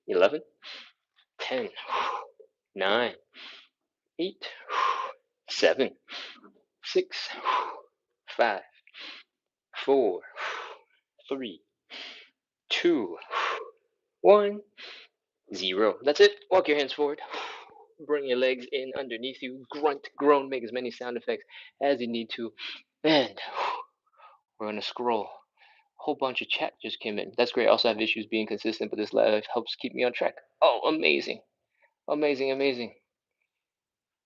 11, 10, 9, 8, 7, 6, 5, 4, 3, 2, 1, 0. That's it. Walk your hands forward. Bring your legs in underneath you. Grunt, groan, make as many sound effects as you need to. And we're going to scroll. A whole bunch of chat just came in. That's great. I also have issues being consistent, but this live helps keep me on track. Oh, amazing. Amazing, amazing.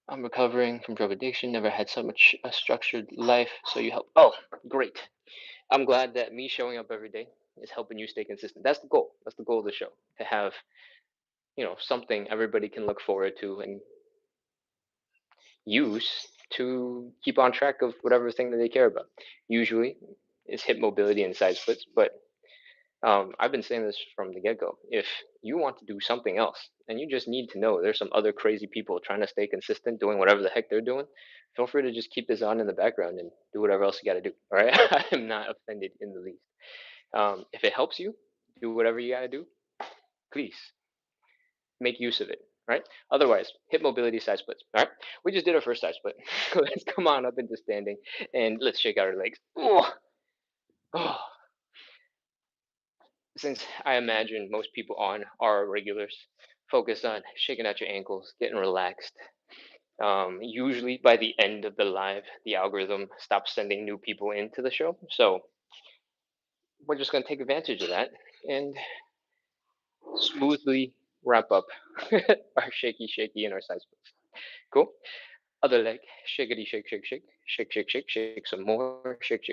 I'm recovering from drug addiction. Never had so much a structured life. So you help. Oh, great. I'm glad that me showing up every day is helping you stay consistent. That's the goal. That's the goal of the show. To have, something everybody can look forward to and use to keep on track of whatever thing that they care about. Usually it's hip mobility and side splits, but I've been saying this from the get go. If you want to do something else and you just need to know there's some other crazy people trying to stay consistent doing whatever the heck they're doing, feel free to just keep this on in the background and do whatever else you got to do. All right. I am not offended in the least. If it helps you do whatever you got to do, please make use of it. Right. Otherwise, hip mobility side splits. All right. We just did our first side split. Let's come on up into standing and let's shake out our legs. Oh, oh. Since I imagine most people on are regulars, focus on shaking out your ankles, getting relaxed. Usually by the end of the live, the algorithm stops sending new people into the show. So we're just going to take advantage of that and smoothly wrap up our shaky and our side splits. Cool. Other leg, shakety shake, shake, shake, shake, shake, shake, shake some more, shake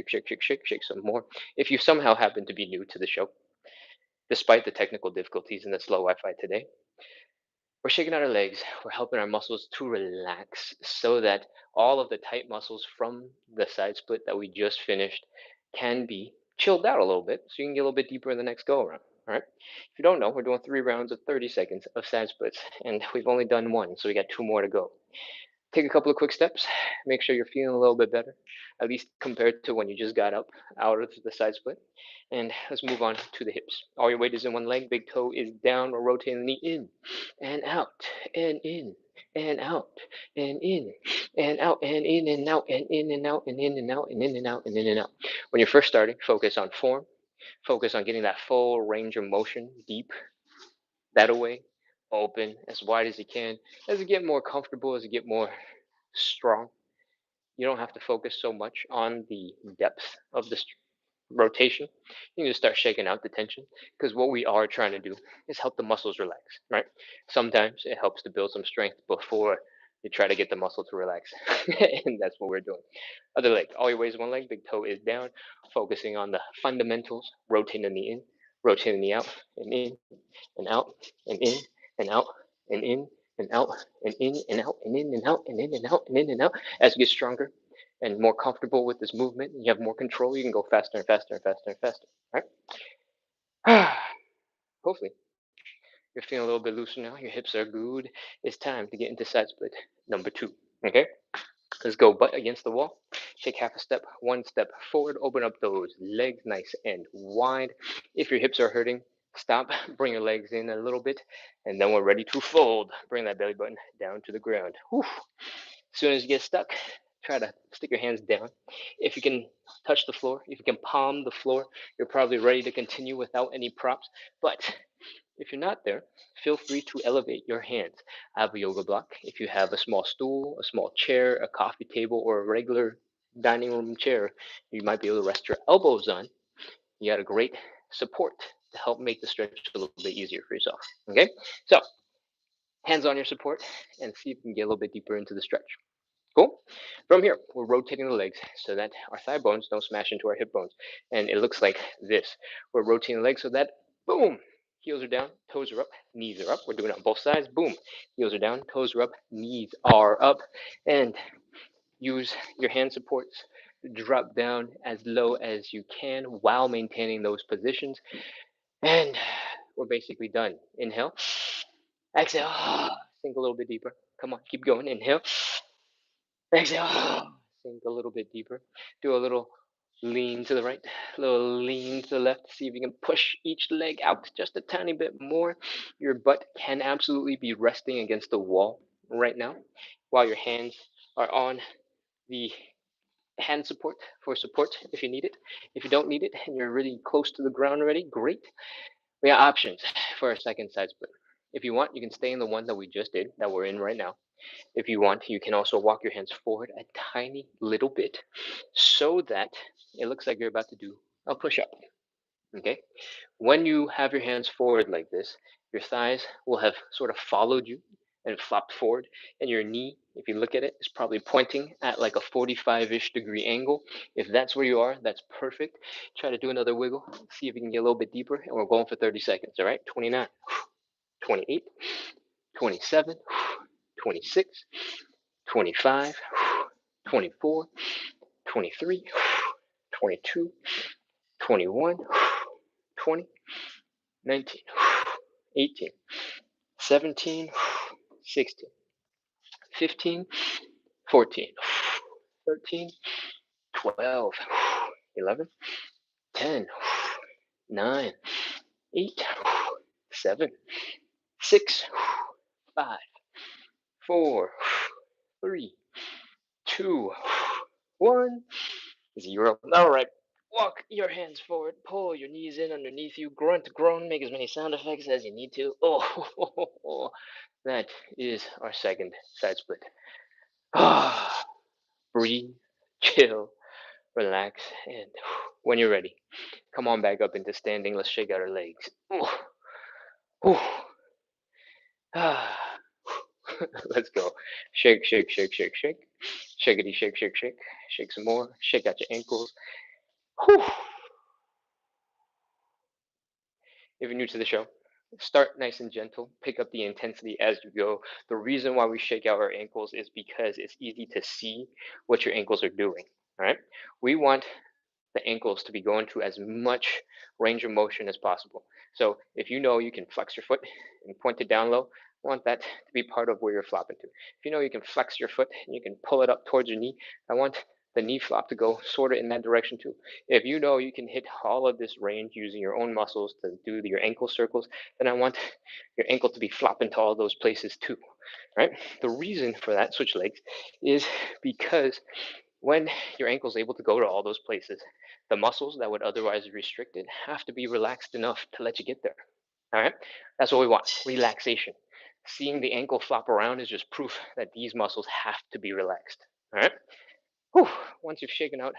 some more. If you somehow happen to be new to the show, despite the technical difficulties and the slow Wi-Fi today, we're shaking out our legs. We're helping our muscles to relax so that all of the tight muscles from the side split that we just finished can be chilled out a little bit so you can get a little bit deeper in the next go around. All right. If you don't know, we're doing 3 rounds of 30 seconds of side splits, and we've only done one, so we got 2 more to go. Take a couple of quick steps. Make sure you're feeling a little bit better, at least compared to when you just got up out of the side split. And let's move on to the hips. All your weight is in one leg. Big toe is down. We're rotating the knee in and out and in and out and in and out and in and out and in and out and in and out and in and out and in and out. When you're first starting, focus on form. Focus on getting that full range of motion deep that away, open as wide as you can. As you get more comfortable, as you get more strong, you don't have to focus so much on the depth of the rotation. You can just start shaking out the tension because what we are trying to do is help the muscles relax, right? Sometimes it helps to build some strength before You try to get the muscle to relax. And that's what we're doing. Other leg, always weighs one leg, big toe is down, focusing on the fundamentals, rotating the in, rotating the out, and in, and out, and in, and out, and in, and out, and in, and out, and in, and out, and in, and out, and in, and out. As you get stronger and more comfortable with this movement, and you have more control, you can go faster and faster and faster and faster. Right? Hopefully, you're feeling a little bit looser now. Your hips are good. It's time to get into side split number 2. Okay? Let's go butt against the wall. Take half a step, one step forward. Open up those legs nice and wide. If your hips are hurting, stop. Bring your legs in a little bit. And then we're ready to fold. Bring that belly button down to the ground. Whew. As soon as you get stuck, try to stick your hands down. If you can touch the floor, if you can palm the floor, you're probably ready to continue without any props. But if you're not there, feel free to elevate your hands. I have a yoga block. If you have a small stool, a small chair, a coffee table, or a regular dining room chair, you might be able to rest your elbows on. You got a great support to help make the stretch a little bit easier for yourself. Okay? So, hands on your support and see if you can get a little bit deeper into the stretch. Cool. From here, we're rotating the legs so that our thigh bones don't smash into our hip bones. And it looks like this. We're rotating the legs so that, boom, heels are down, toes are up, knees are up. We're doing it on both sides. Boom, heels are down, toes are up, knees are up. And use your hand supports to drop down as low as you can while maintaining those positions. And we're basically done. Inhale, exhale, sink a little bit deeper. Come on, keep going. Inhale, exhale, sink a little bit deeper. Do a little lean to the right, a little lean to the left. See if you can push each leg out just a tiny bit more. Your butt can absolutely be resting against the wall right now while your hands are on the hand support for support if you need it. If you don't need it and you're really close to the ground already, great. We got options for a second side split. If you want, you can stay in the one that we just did, that we're in right now. If you want, you can also walk your hands forward a tiny little bit so that it looks like you're about to do a push up. Okay? When you have your hands forward like this, your thighs will have sort of followed you and flopped forward, and your knee, if you look at it, is probably pointing at like a 45-ish degree angle. If that's where you are, that's perfect. Try to do another wiggle, see if you can get a little bit deeper, and we're going for 30 seconds, all right? 29, 28, 27, 26, 25, 24, 23, 22, 21, 20, 19, 18, 17, 16, 15, 14, 13, 12, 11, 10, 9, 8, 7, 6, 5, 4, 3, 2, 1, 0. All right. Walk your hands forward, pull your knees in underneath you, grunt, groan, make as many sound effects as you need to. Oh, that is our second side split. Breathe, chill, relax, and when you're ready, come on back up into standing. Let's shake out our legs. Let's go. Shake, shake, shake, shake, shake. Shakety, shake, shake, shake. Shake some more. Shake out your ankles. Whew. If you're new to the show, start nice and gentle. Pick up the intensity as you go. The reason why we shake out our ankles is because it's easy to see what your ankles are doing. All right. We want the ankles to be going to as much range of motion as possible. So if you know you can flex your foot and point it down low, I want that to be part of where you're flopping to. If you know you can flex your foot and you can pull it up towards your knee, I want the knee flop to go sort of in that direction too. If you know you can hit all of this range using your own muscles to do your ankle circles, then I want your ankle to be flopping to all those places too. Right? The reason for that, switch legs, is because when your ankle is able to go to all those places, the muscles that would otherwise restrict it have to be relaxed enough to let you get there. All right? That's what we want, relaxation. Seeing the ankle flop around is just proof that these muscles have to be relaxed. All right? Whew. Once you've shaken out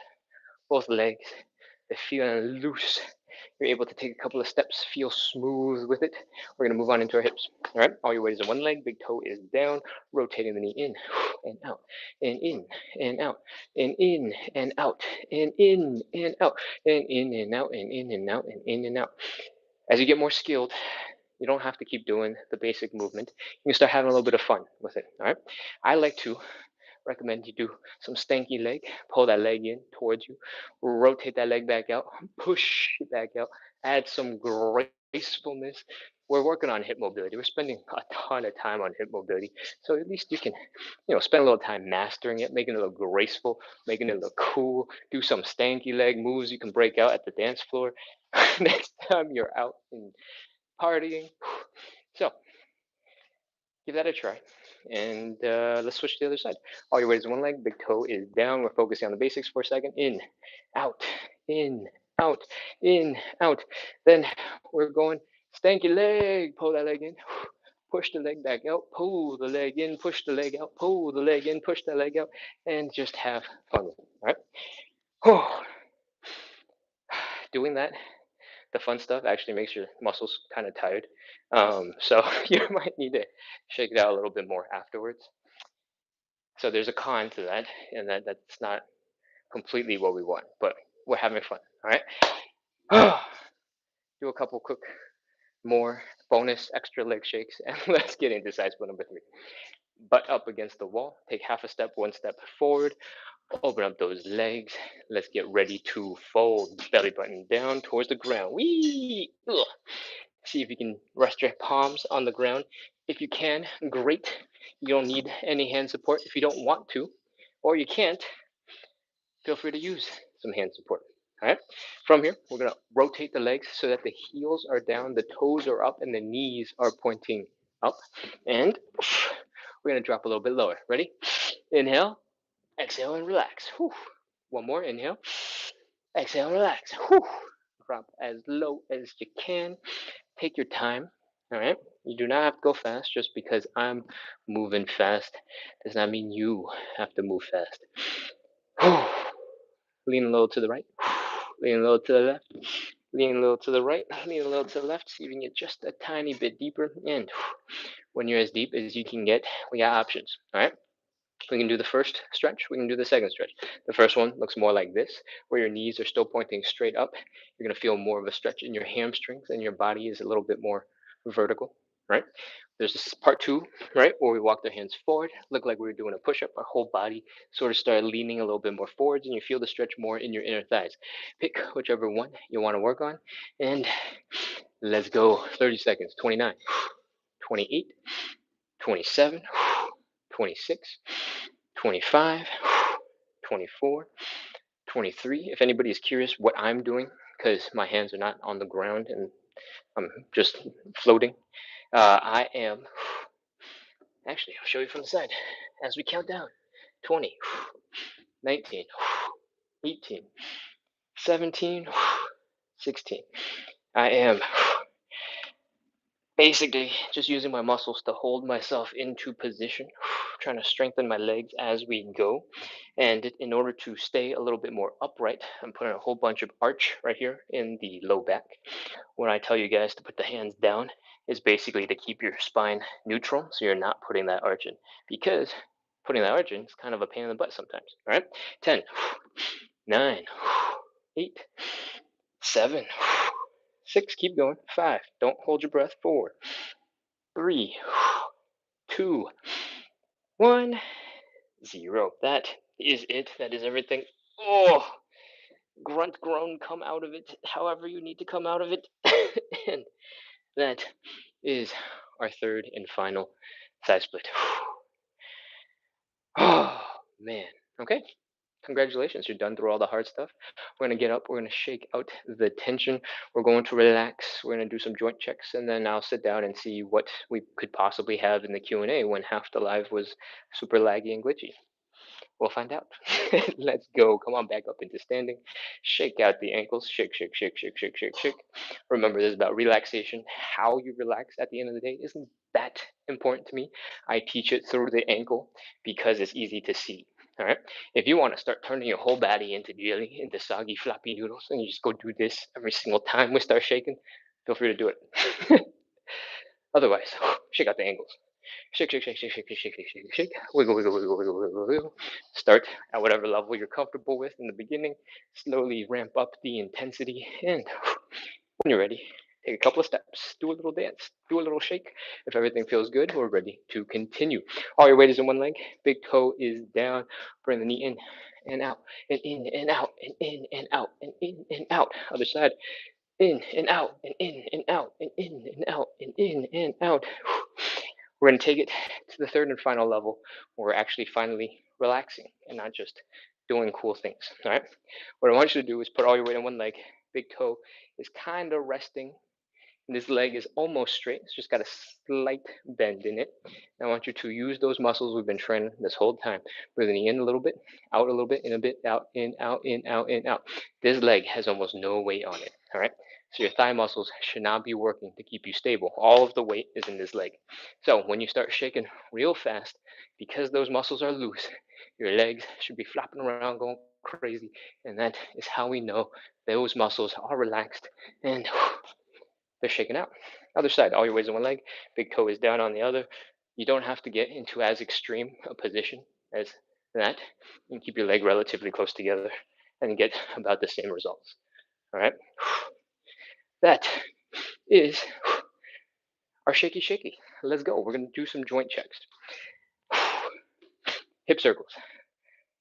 both legs, If feeling loose, you're able to take a couple of steps, feel smooth with it. We're gonna move on into our hips. All right, all your weight is in one leg, big toe is down, rotating the knee in and out, and in and out, and in and out, and in and out, and in and out, and in and out, and in and out. As you get more skilled, you don't have to keep doing the basic movement. You can start having a little bit of fun with it. All right. I like to recommend you do some stanky leg. Pull that leg in towards you, rotate that leg back out, push it back out, add some gracefulness. We're working on hip mobility. We're spending a ton of time on hip mobility. So at least you can, spend a little time mastering it, making it look graceful, making it look cool. Do some stanky leg moves you can break out at the dance floor next time you're out and partying. So give that a try. And let's switch to the other side. All your weight is in one leg, big toe is down. We're focusing on the basics for a second. Out, in, out, in, out. Then we're going stanky leg. Pull that leg in. Push the leg back out. Pull the leg in. Push the leg out. Pull the leg in. Push the leg out. And just have fun with it. All right. Doing that, the fun stuff actually makes your muscles kind of tired. So you might need to shake it out a little bit more afterwards. So there's a con to that, and that's not completely what we want, but we're having fun. All right. Do a couple quick more bonus extra leg shakes, and let's get into side split number 3. Butt up against the wall. Take half a step, one step forward. Open up those legs. Let's get ready to fold. Belly button down towards the ground. Wee! Ugh. See if you can rest your palms on the ground. If you can, great. You don't need any hand support if you don't want to, or you can't, feel free to use some hand support. All right. From here, we're gonna rotate the legs so that the heels are down, the toes are up, and the knees are pointing up. And we're gonna drop a little bit lower. Ready? Inhale, exhale, and relax. Whew. One more. Inhale, exhale, and relax. Whew. Drop as low as you can. Take your time. All right. You do not have to go fast. Just because I'm moving fast does not mean you have to move fast. Lean a little to the right. Lean a little to the left. Lean a little to the right. Lean a little to the left. See if you can get just a tiny bit deeper. And when you're as deep as you can get, we got options. All right. We can do the first stretch. We can do the second stretch. The first one looks more like this, where your knees are still pointing straight up. You're going to feel more of a stretch in your hamstrings, and your body is a little bit more vertical, right? There's this part 2, right, where we walk the hands forward, look like we were doing a push-up. Our whole body sort of start leaning a little bit more forwards, and you feel the stretch more in your inner thighs. Pick whichever one you want to work on, and let's go. 30 seconds. 29, 28, 27, 26, 25, 24, 23. If anybody is curious what I'm doing, because my hands are not on the ground and I'm just floating, I am, actually, I'll show you from the side as we count down. 20, 19, 18, 17, 16. I am basically just using my muscles to hold myself into position, trying to strengthen my legs as we go. And in order to stay a little bit more upright, I'm putting a whole bunch of arch right here in the low back. When I tell you guys to put the hands down, is basically to keep your spine neutral so you're not putting that arch in, because putting that arch in is kind of a pain in the butt sometimes. All right. 10, 9, 8, 7, 6, keep going. 5, don't hold your breath. 4, 3, 2, 1, 0. That is it. That is everything. Oh, grunt, groan, come out of it however you need to come out of it. And that is our third and final side split. Oh, man. Okay. Congratulations, you're done through all the hard stuff. We're going to get up, we're going to shake out the tension, we're going to relax, we're going to do some joint checks, and then I'll sit down and see what we could possibly have in the Q&A when half the live was super laggy and glitchy. We'll find out. Let's go. Come on back up into standing. Shake out the ankles. Shake, shake, shake, shake, shake, shake, shake. Remember, this is about relaxation. How you relax at the end of the day isn't that important to me. I teach it through the ankle because it's easy to see. All right. If you want to start turning your whole body into jelly, into soggy, floppy noodles, and you just go do this every single time we start shaking, feel free to do it. Otherwise, shake out the angles. Shake, shake, shake, shake, shake, shake, shake, shake, shake, shake. Wiggle, wiggle, wiggle, wiggle, wiggle, wiggle. Start at whatever level you're comfortable with in the beginning. Slowly ramp up the intensity, and when you're ready, take a couple of steps, do a little dance, do a little shake. If everything feels good, we're ready to continue. All your weight is in one leg, big toe is down. Bring the knee in and out, and in and out, and in and out, and in and out. Other side, in and out, and in and out, and in and out, and in and out. We're going to take it to the third and final level where we're actually finally relaxing and not just doing cool things. All right. What I want you to do is put all your weight on one leg. Big toe is kind of resting. And this leg is almost straight. It's just got a slight bend in it. And I want you to use those muscles we've been training this whole time. Breathing in a little bit, out a little bit, in a bit, out, in, out, in, out, in, out. This leg has almost no weight on it. All right. So your thigh muscles should not be working to keep you stable. All of the weight is in this leg. So when you start shaking real fast, because those muscles are loose, your legs should be flopping around, going crazy. And that is how we know those muscles are relaxed and they're shaken out. Other side, all your weight is in one leg, big toe is down on the other. You don't have to get into as extreme a position as that. You can keep your leg relatively close together and get about the same results. All right. That is our shaky shaky. Let's go. We're going to do some joint checks. Hip circles,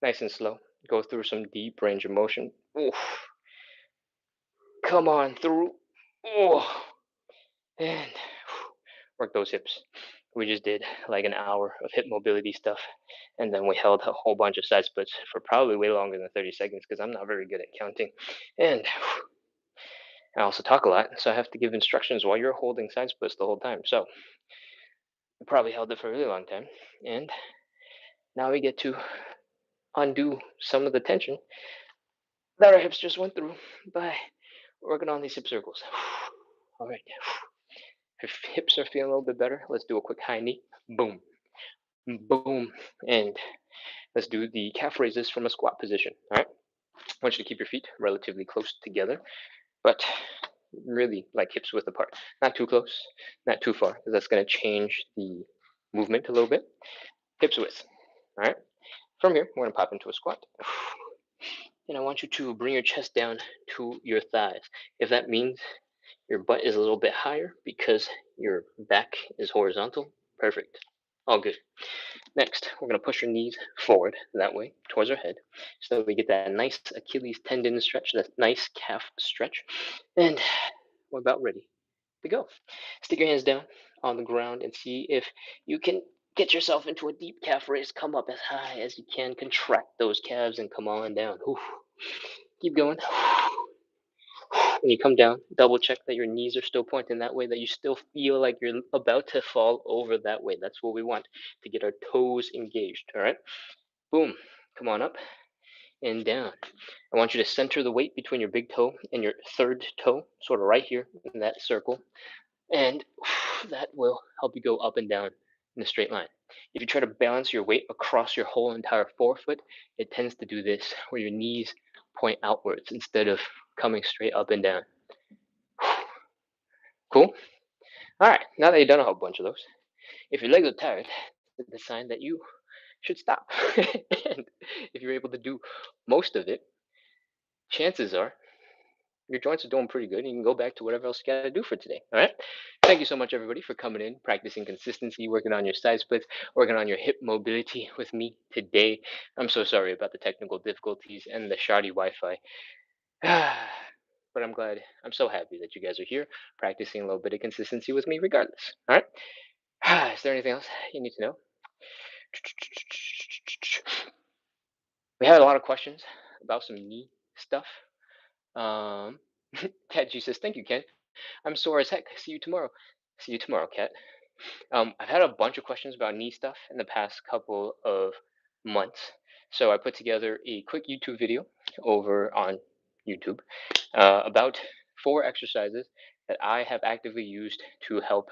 nice and slow. Go through some deep range of motion. Oof. Come on through. Oh, and work those hips. We just did like an hour of hip mobility stuff, and then we held a whole bunch of side splits for probably way longer than 30 seconds because I'm not very good at counting. And I also talk a lot, so I have to give instructions while you're holding side splits the whole time. So we probably held it for a really long time. And now we get to undo some of the tension that our hips just went through by working on these hip circles. All right. If hips are feeling a little bit better, let's do a quick high knee. Boom, boom, and let's do the calf raises from a squat position. All right. I want you to keep your feet relatively close together, but really like hips width apart. Not too close, not too far, because that's going to change the movement a little bit. Hips width. All right. From here, we're going to pop into a squat. And I want you to bring your chest down to your thighs. If that means your butt is a little bit higher because your back is horizontal, perfect. All good. Next, we're going to push your knees forward that way towards our head so that we get that nice Achilles tendon stretch, that nice calf stretch. And we're about ready to go. Stick your hands down on the ground and see if you can get yourself into a deep calf raise. Come up as high as you can. Contract those calves and come on down. Oof. Keep going. When you come down, double check that your knees are still pointing that way, that you still feel like you're about to fall over that way. That's what we want, to get our toes engaged. All right. Boom. Come on up and down. I want you to center the weight between your big toe and your third toe, sort of right here in that circle. And that will help you go up and down in a straight line. If you try to balance your weight across your whole entire forefoot, it tends to do this, where your knees point outwards instead of coming straight up and down. Cool? All right, now that you've done a whole bunch of those, if your legs are tired, it's a sign that you should stop. And if you're able to do most of it, chances are your joints are doing pretty good and you can go back to whatever else you got to do for today. All right. Thank you so much, everybody, for coming in, practicing consistency, working on your side splits, working on your hip mobility with me today. I'm so sorry about the technical difficulties and the shoddy Wi-Fi. But I'm so happy that you guys are here practicing a little bit of consistency with me regardless. All right. Is there anything else you need to know? We had a lot of questions about some knee stuff. Cat G says, thank you, Ken. I'm sore as heck. See you tomorrow. See you tomorrow, Cat. I've had a bunch of questions about knee stuff in the past couple of months. So I put together a quick YouTube video over on YouTube about 4 exercises that I have actively used to help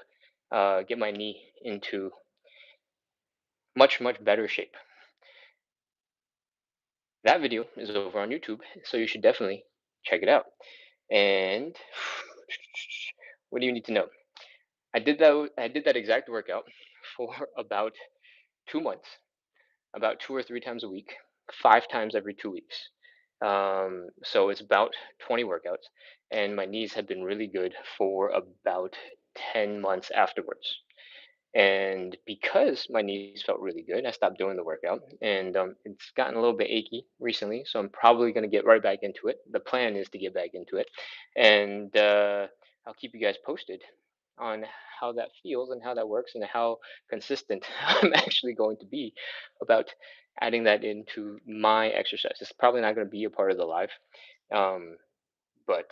get my knee into much, much better shape. That video is over on YouTube, so you should definitely check it out. And what do you need to know? I did that exact workout for about 2 months, about 2 or 3 times a week, 5 times every 2 weeks. So it's about 20 workouts, and my knees have been really good for about 10 months afterwards. And because my knees felt really good, I stopped doing the workout, and it's gotten a little bit achy recently. So I'm probably going to get right back into it. The plan is to get back into it, and I'll keep you guys posted on how that feels and how that works and how consistent I'm actually going to be about adding that into my exercise. It's probably not going to be a part of the live, um, but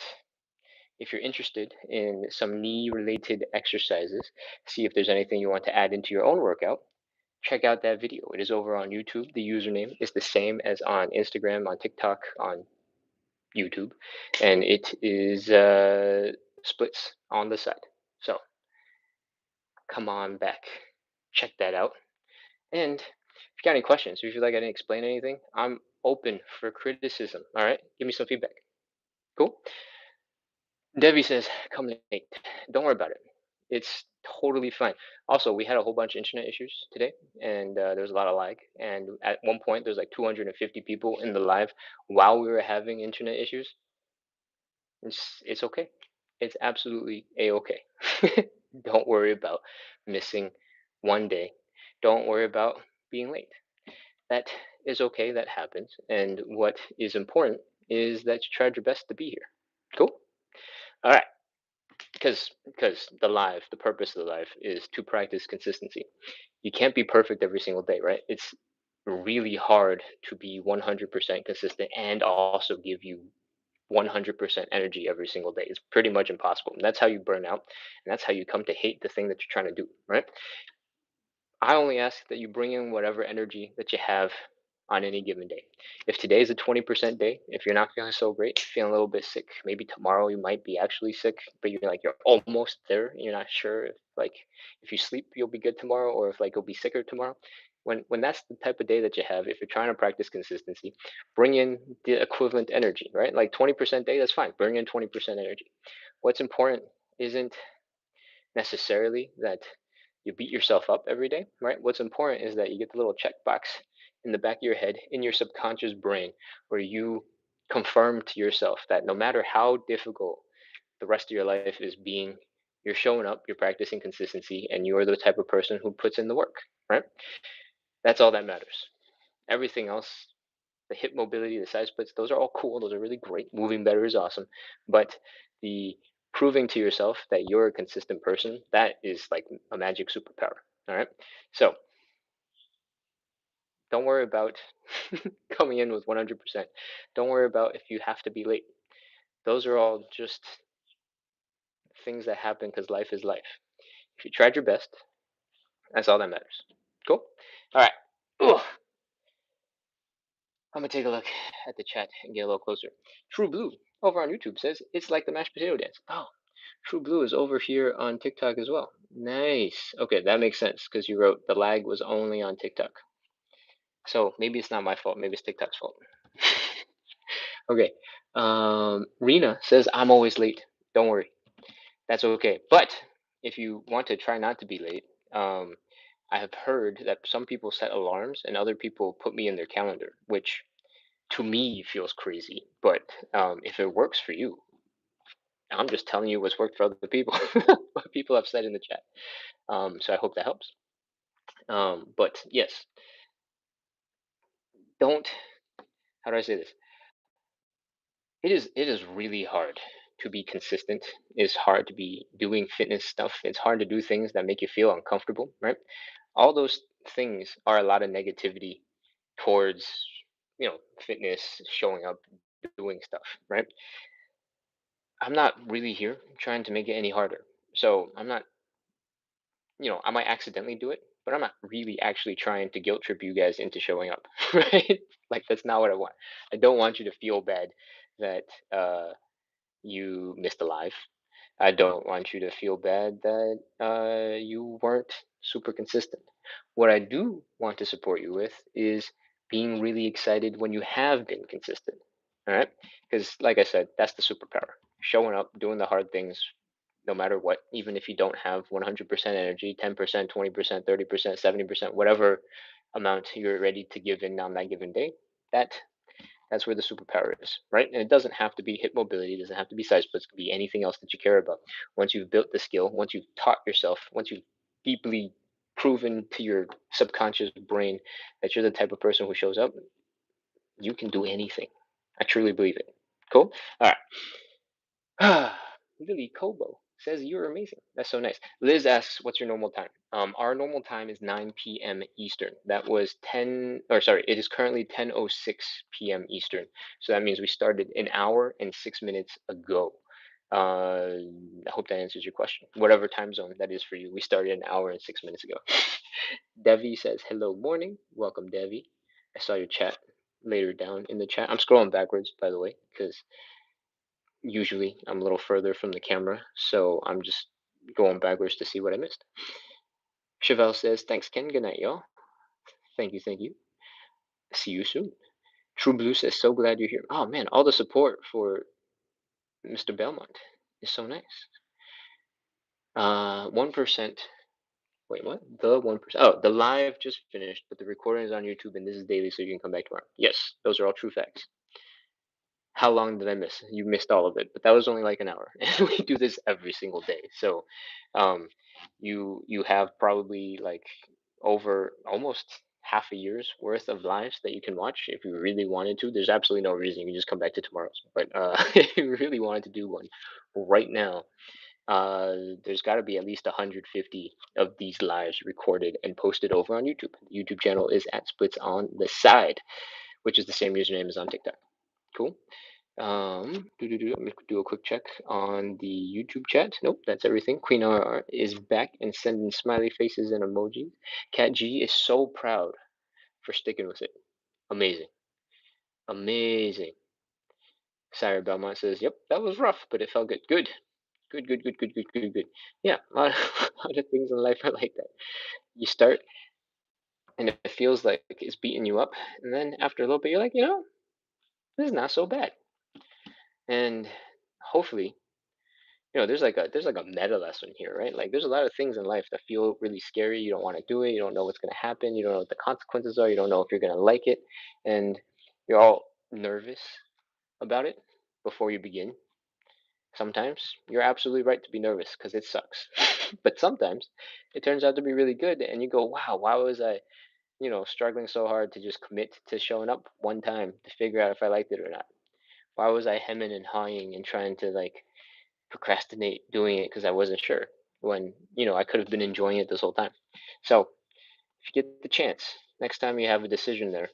if you're interested in some knee related exercises, see if there's anything you want to add into your own workout, check out that video. It is over on YouTube. The username is the same as on Instagram, on TikTok, on YouTube, and it is splits on the side. So come on back, check that out. And if you got any questions, if you feel like I didn't explain anything, I'm open for criticism. All right, give me some feedback. Cool. Debbie says, "Come late. Don't worry about it. It's totally fine." Also, we had a whole bunch of internet issues today, and there was a lot of lag. And at one point, there's like 250 people in the live while we were having internet issues. It's okay. It's absolutely a okay. Don't worry about missing one day. Don't worry about being late. That is okay. That happens. And what is important is that you tried your best to be here. Cool. All right. Because the purpose of the life is to practice consistency. You can't be perfect every single day, right? It's really hard to be 100% consistent and also give you 100% energy every single day. It's pretty much impossible, and that's how you burn out, and that's how you come to hate the thing that you're trying to do, right? I only ask that you bring in whatever energy that you have on any given day. If today is a 20% day, if you're not feeling so great, feeling a little bit sick, maybe tomorrow you might be actually sick, but you're almost there. You're not sure if you sleep you'll be good tomorrow, or if you'll be sicker tomorrow. When that's the type of day that you have, if you're trying to practice consistency, bring in the equivalent energy, right? Like 20% day, that's fine. Bring in 20% energy. What's important isn't necessarily that you beat yourself up every day, right? What's important is that you get the little checkbox in the back of your head, in your subconscious brain, where you confirm to yourself that no matter how difficult the rest of your life is being, you're showing up, you're practicing consistency, and you're the type of person who puts in the work, right? That's all that matters. Everything else, the hip mobility, the side splits, those are all cool. Those are really great. Moving better is awesome. But the proving to yourself that you're a consistent person, that is like a magic superpower. All right. So don't worry about coming in with 100%. Don't worry about if you have to be late. Those are all just things that happen because life is life. If you tried your best, that's all that matters. Cool. All right. Ugh. I'm gonna take a look at the chat and get a little closer. True Blue over on YouTube says it's like the mashed potato dance. Oh, True Blue is over here on TikTok as well. Nice. Okay, that makes sense because you wrote the lag was only on TikTok. So maybe it's not my fault. Maybe it's TikTok's fault. Okay. Rena says I'm always late. Don't worry, that's okay. But if you want to try not to be late, I have heard that some people set alarms and other people put me in their calendar, which to me feels crazy. But if it works for you, I'm just telling you what's worked for other people, what people have said in the chat. So I hope that helps. But yes, don't. How do I say this? It is really hard to be consistent. It's hard to be doing fitness stuff. It's hard to do things that make you feel uncomfortable, right? All those things are a lot of negativity towards fitness, showing up, doing stuff, right? I'm not really here trying to make it any harder. So I'm not, I might accidentally do it, but I'm not really actually trying to guilt trip you guys into showing up, right? Like that's not what I want. I don't want you to feel bad that you missed a live. I don't want you to feel bad that you weren't super consistent. What I do want to support you with is being really excited when you have been consistent. All right. Because, like I said, that's the superpower. Showing up, doing the hard things, no matter what, even if you don't have 100% energy, 10%, 20%, 30%, 70%, whatever amount you're ready to give in on that given day, that that's where the superpower is, right? And it doesn't have to be hip mobility, it doesn't have to be size splits, it could be anything else that you care about. Once you've built the skill, once you've taught yourself, once you've deeply proven to your subconscious brain that you're the type of person who shows up, you can do anything. I truly believe it. Cool? All right. Lily Kobo says you're amazing. That's so nice. Liz asks, "What's your normal time?" Our normal time is 9 p.m. Eastern. That was 10, or sorry, it is currently 10:06 p.m. Eastern. So that means we started an hour and 6 minutes ago. I hope that answers your question. Whatever time zone that is for you, we started an hour and 6 minutes ago. Devi says, "Hello, morning. Welcome, Devi. I saw your chat later down in the chat. I'm scrolling backwards, by the way, because usually I'm a little further from the camera, so I'm just going backwards to see what I missed." Chevelle says, "Thanks, Ken. Good night, y'all." Thank you, thank you. See you soon. True Blue says, "So glad you're here." Oh man, all the support for Mr. Belmont is so nice. 1%. Wait, what? The 1%. Oh, the live just finished, but the recording is on YouTube, and this is daily, so you can come back tomorrow. Yes, those are all true facts. How long did I miss? You missed all of it, but that was only like an hour. And we do this every single day. So, um, you have probably like over almost half a year's worth of lives that you can watch if you really wanted to. There's absolutely no reason you can just come back to tomorrow's. But if you really wanted to do one right now, uh, there's got to be at least 150 of these lives recorded and posted over on YouTube. The YouTube channel is at Splits on the Side, which is the same username as on TikTok. Cool. Let me do a quick check on the YouTube chat. Nope, that's everything. Queen RR is back and sending smiley faces and emojis. Cat G is so proud for sticking with it. Amazing. Amazing. Sarah Belmont says, "Yep, that was rough, but it felt good. Good. Good, good, good, good, good, good, good." Yeah, a lot of things in life are like that. You start and it feels like it's beating you up. And then after a little bit, you're like, this is not so bad. And hopefully there's like a meta lesson here, right? Like there's a lot of things in life that feel really scary. You don't want to do it. You don't know what's going to happen. You don't know what the consequences are. You don't know if you're going to like it, and you're all nervous about it before you begin. Sometimes you're absolutely right to be nervous because it sucks, but sometimes it turns out to be really good, and you go, "Wow, why was I, struggling so hard to just commit to showing up one time to figure out if I liked it or not? Why was I hemming and hawing and trying to like procrastinate doing it because I wasn't sure when I could have been enjoying it this whole time." So if you get the chance, next time you have a decision there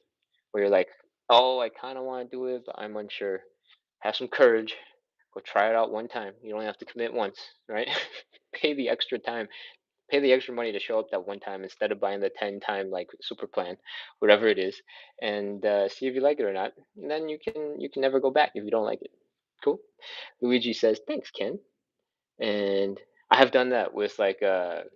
where you're like, "Oh, I kind of want to do it, but I'm unsure," have some courage. Go try it out one time. You don't have to commit once, right? Pay the extra time, pay the extra money to show up that one time instead of buying the 10-time like super plan, whatever it is, and see if you like it or not. And then you can never go back if you don't like it. Cool. Luigi says, "Thanks, Ken." And I have done that with like what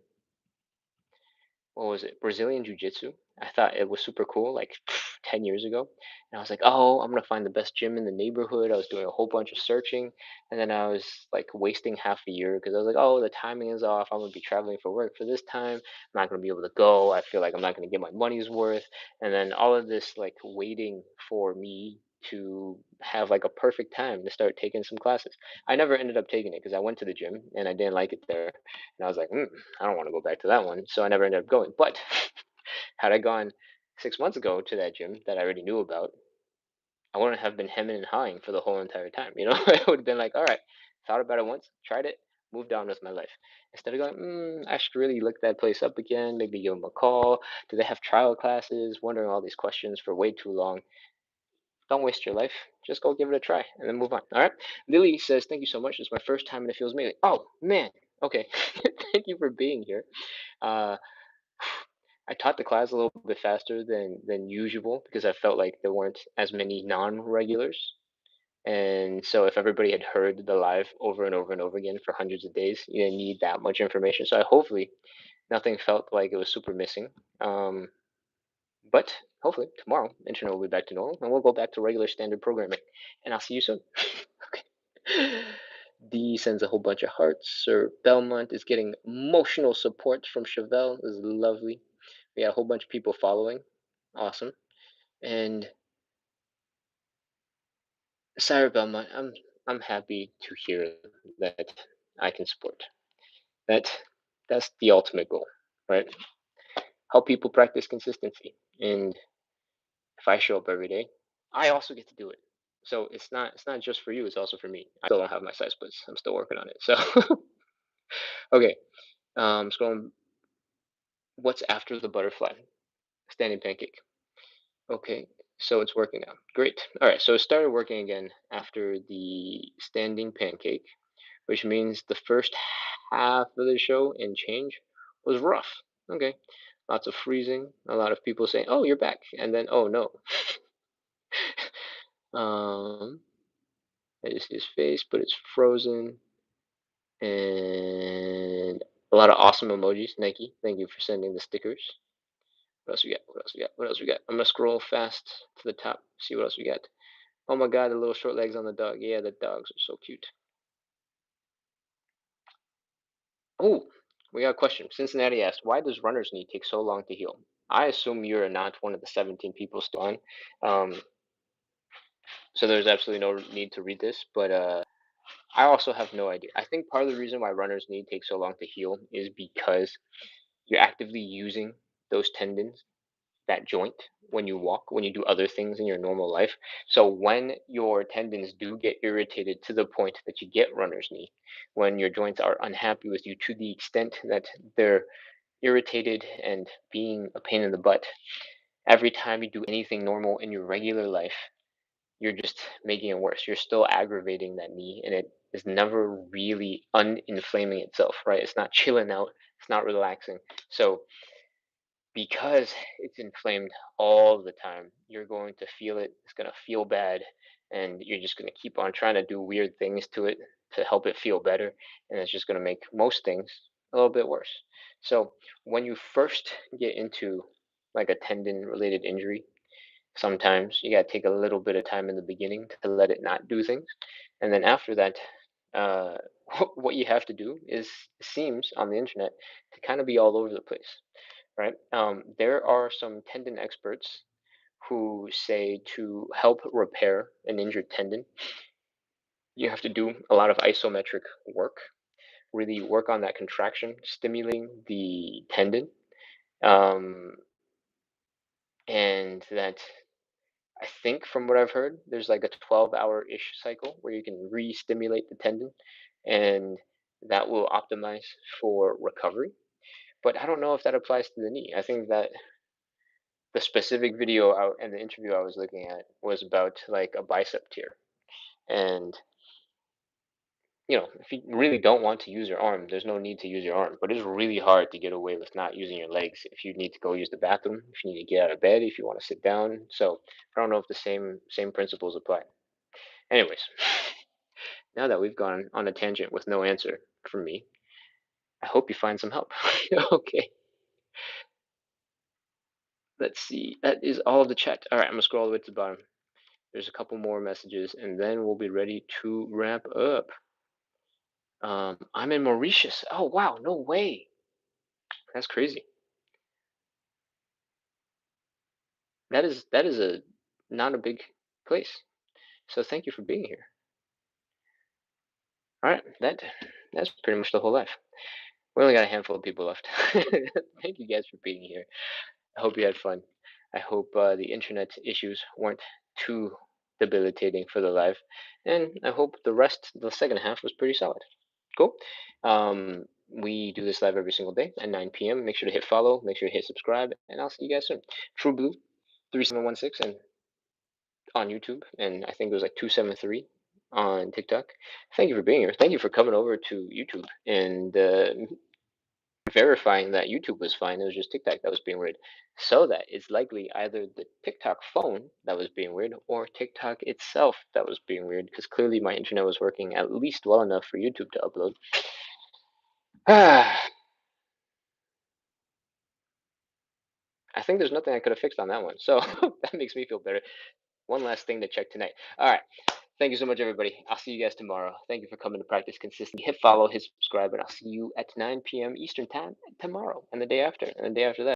was it, Brazilian jiu-jitsu. I thought it was super cool like 10 years ago, and I was like, "Oh, I'm gonna find the best gym in the neighborhood." I was doing a whole bunch of searching, and then I was like wasting half a year because I was like, "Oh, the timing is off. I'm gonna be traveling for work for this time. I'm not gonna be able to go. I feel like I'm not gonna get my money's worth." And then all of this like waiting for me to have like a perfect time to start taking some classes. I never ended up taking it because I went to the gym and I didn't like it there, and I was like, I don't want to go back to that one. So I never ended up going. But had I gone 6 months ago to that gym that I already knew about, I wouldn't have been hemming and hawing for the whole entire time. I would have been like, all right, thought about it once, tried it, moved on with my life. Instead of going, I should really look that place up again, maybe give them a call. Do they have trial classes? Wondering all these questions for way too long. Don't waste your life. Just go give it a try and then move on. All right. Lily says, "Thank you so much. It's my first time and it feels amazing." Oh, man. Okay. Thank you for being here. Uh, I taught the class a little bit faster than usual because I felt like there weren't as many non-regulars. And so if everybody had heard the live over and over and over again for hundreds of days, you didn't need that much information. So hopefully nothing felt like it was super missing. But hopefully tomorrow, internet will be back to normal, and we'll go back to regular standard programming. And I'll see you soon. Okay. D sends a whole bunch of hearts. Sir Belmont is getting emotional support from Chevelle. This is lovely. We got a whole bunch of people following. Awesome. And Sire Belmont, I'm happy to hear that I can support. That that's the ultimate goal, right? Help people practice consistency. And if I show up every day, I also get to do it. So it's not just for you, it's also for me. I still don't have my side splits. I'm still working on it. So okay. Scrolling, what's after the butterfly? Standing pancake. Okay. So it's working now. Great. All right. So it started working again after the standing pancake, which means the first half of the show and change was rough. Okay. Lots of freezing, a lot of people saying, "Oh, you're back," and then, "Oh no." um, I just see his face, but it's frozen, and a lot of awesome emojis. Nike, thank you for sending the stickers. What else we got? What else we got? What else we got? I'm gonna scroll fast to the top, see what else we got. Oh my God, the little short legs on the dog. Yeah, the dogs are so cute. Oh, we got a question. Cincinnati asked, "Why does runner's knee take so long to heal?" I assume you're not one of the 17 people still on, um, so there's absolutely no need to read this. But I also have no idea. I think part of the reason why runner's knee takes so long to heal is because you're actively using those tendons, that joint, when you walk, when you do other things in your normal life. So when your tendons do get irritated to the point that you get runner's knee, when your joints are unhappy with you to the extent that they're irritated and being a pain in the butt, every time you do anything normal in your regular life, you're just making it worse. You're still aggravating that knee, and it is never really uninflaming itself, right? It's not chilling out, it's not relaxing. So because it's inflamed all the time, you're going to feel it. It's going to feel bad, and you're just going to keep on trying to do weird things to it to help it feel better, and it's just going to make most things a little bit worse. So when you first get into like a tendon related injury, sometimes you got to take a little bit of time in the beginning to let it not do things, and then after that, uh, what you have to do is, seems on the internet, to kind of be all over the place, right? There are some tendon experts who say to help repair an injured tendon, you have to do a lot of isometric work, really work on that contraction, stimulating the tendon, um, and that, I think from what I've heard, there's like a 12-hour-ish cycle where you can re-stimulate the tendon, and that will optimize for recovery. But I don't know if that applies to the knee. I think that the specific video out and the interview I was looking at was about like a bicep tear. And if you really don't want to use your arm, there's no need to use your arm. But it's really hard to get away with not using your legs if you need to go use the bathroom, if you need to get out of bed, if you want to sit down. So I don't know if the same principles apply. Anyways, now that we've gone on a tangent with no answer from me, I hope you find some help. Okay, let's see. That is all of the chat. All right, I'm gonna scroll all the way to the bottom. There's a couple more messages, and then we'll be ready to wrap up. I'm in Mauritius. Oh wow, no way. That's crazy. That is a not a big place. So thank you for being here. All right, that's pretty much the whole life. We only got a handful of people left. Thank you guys for being here. I hope you had fun. I hope the internet issues weren't too debilitating for the live, and I hope the second half was pretty solid. Cool. We do this live every single day at 9 p.m. Make sure to hit follow, make sure to hit subscribe, and I'll see you guys soon. True Blue 3716 and on YouTube, and I think it was like 273 on TikTok. Thank you for being here. Thank you for coming over to YouTube and verifying that YouTube was fine. It was just TikTok that was being weird. So that it's likely either the TikTok phone that was being weird or TikTok itself that was being weird, because clearly my internet was working at least well enough for YouTube to upload. I think think there's nothing I could have fixed on that one. So that makes me feel better. One last thing to check tonight. All right. Thank you so much, everybody. I'll see you guys tomorrow. Thank you for coming to practice consistency. Hit follow, hit subscribe, and I'll see you at 9 p.m. Eastern time tomorrow and the day after that.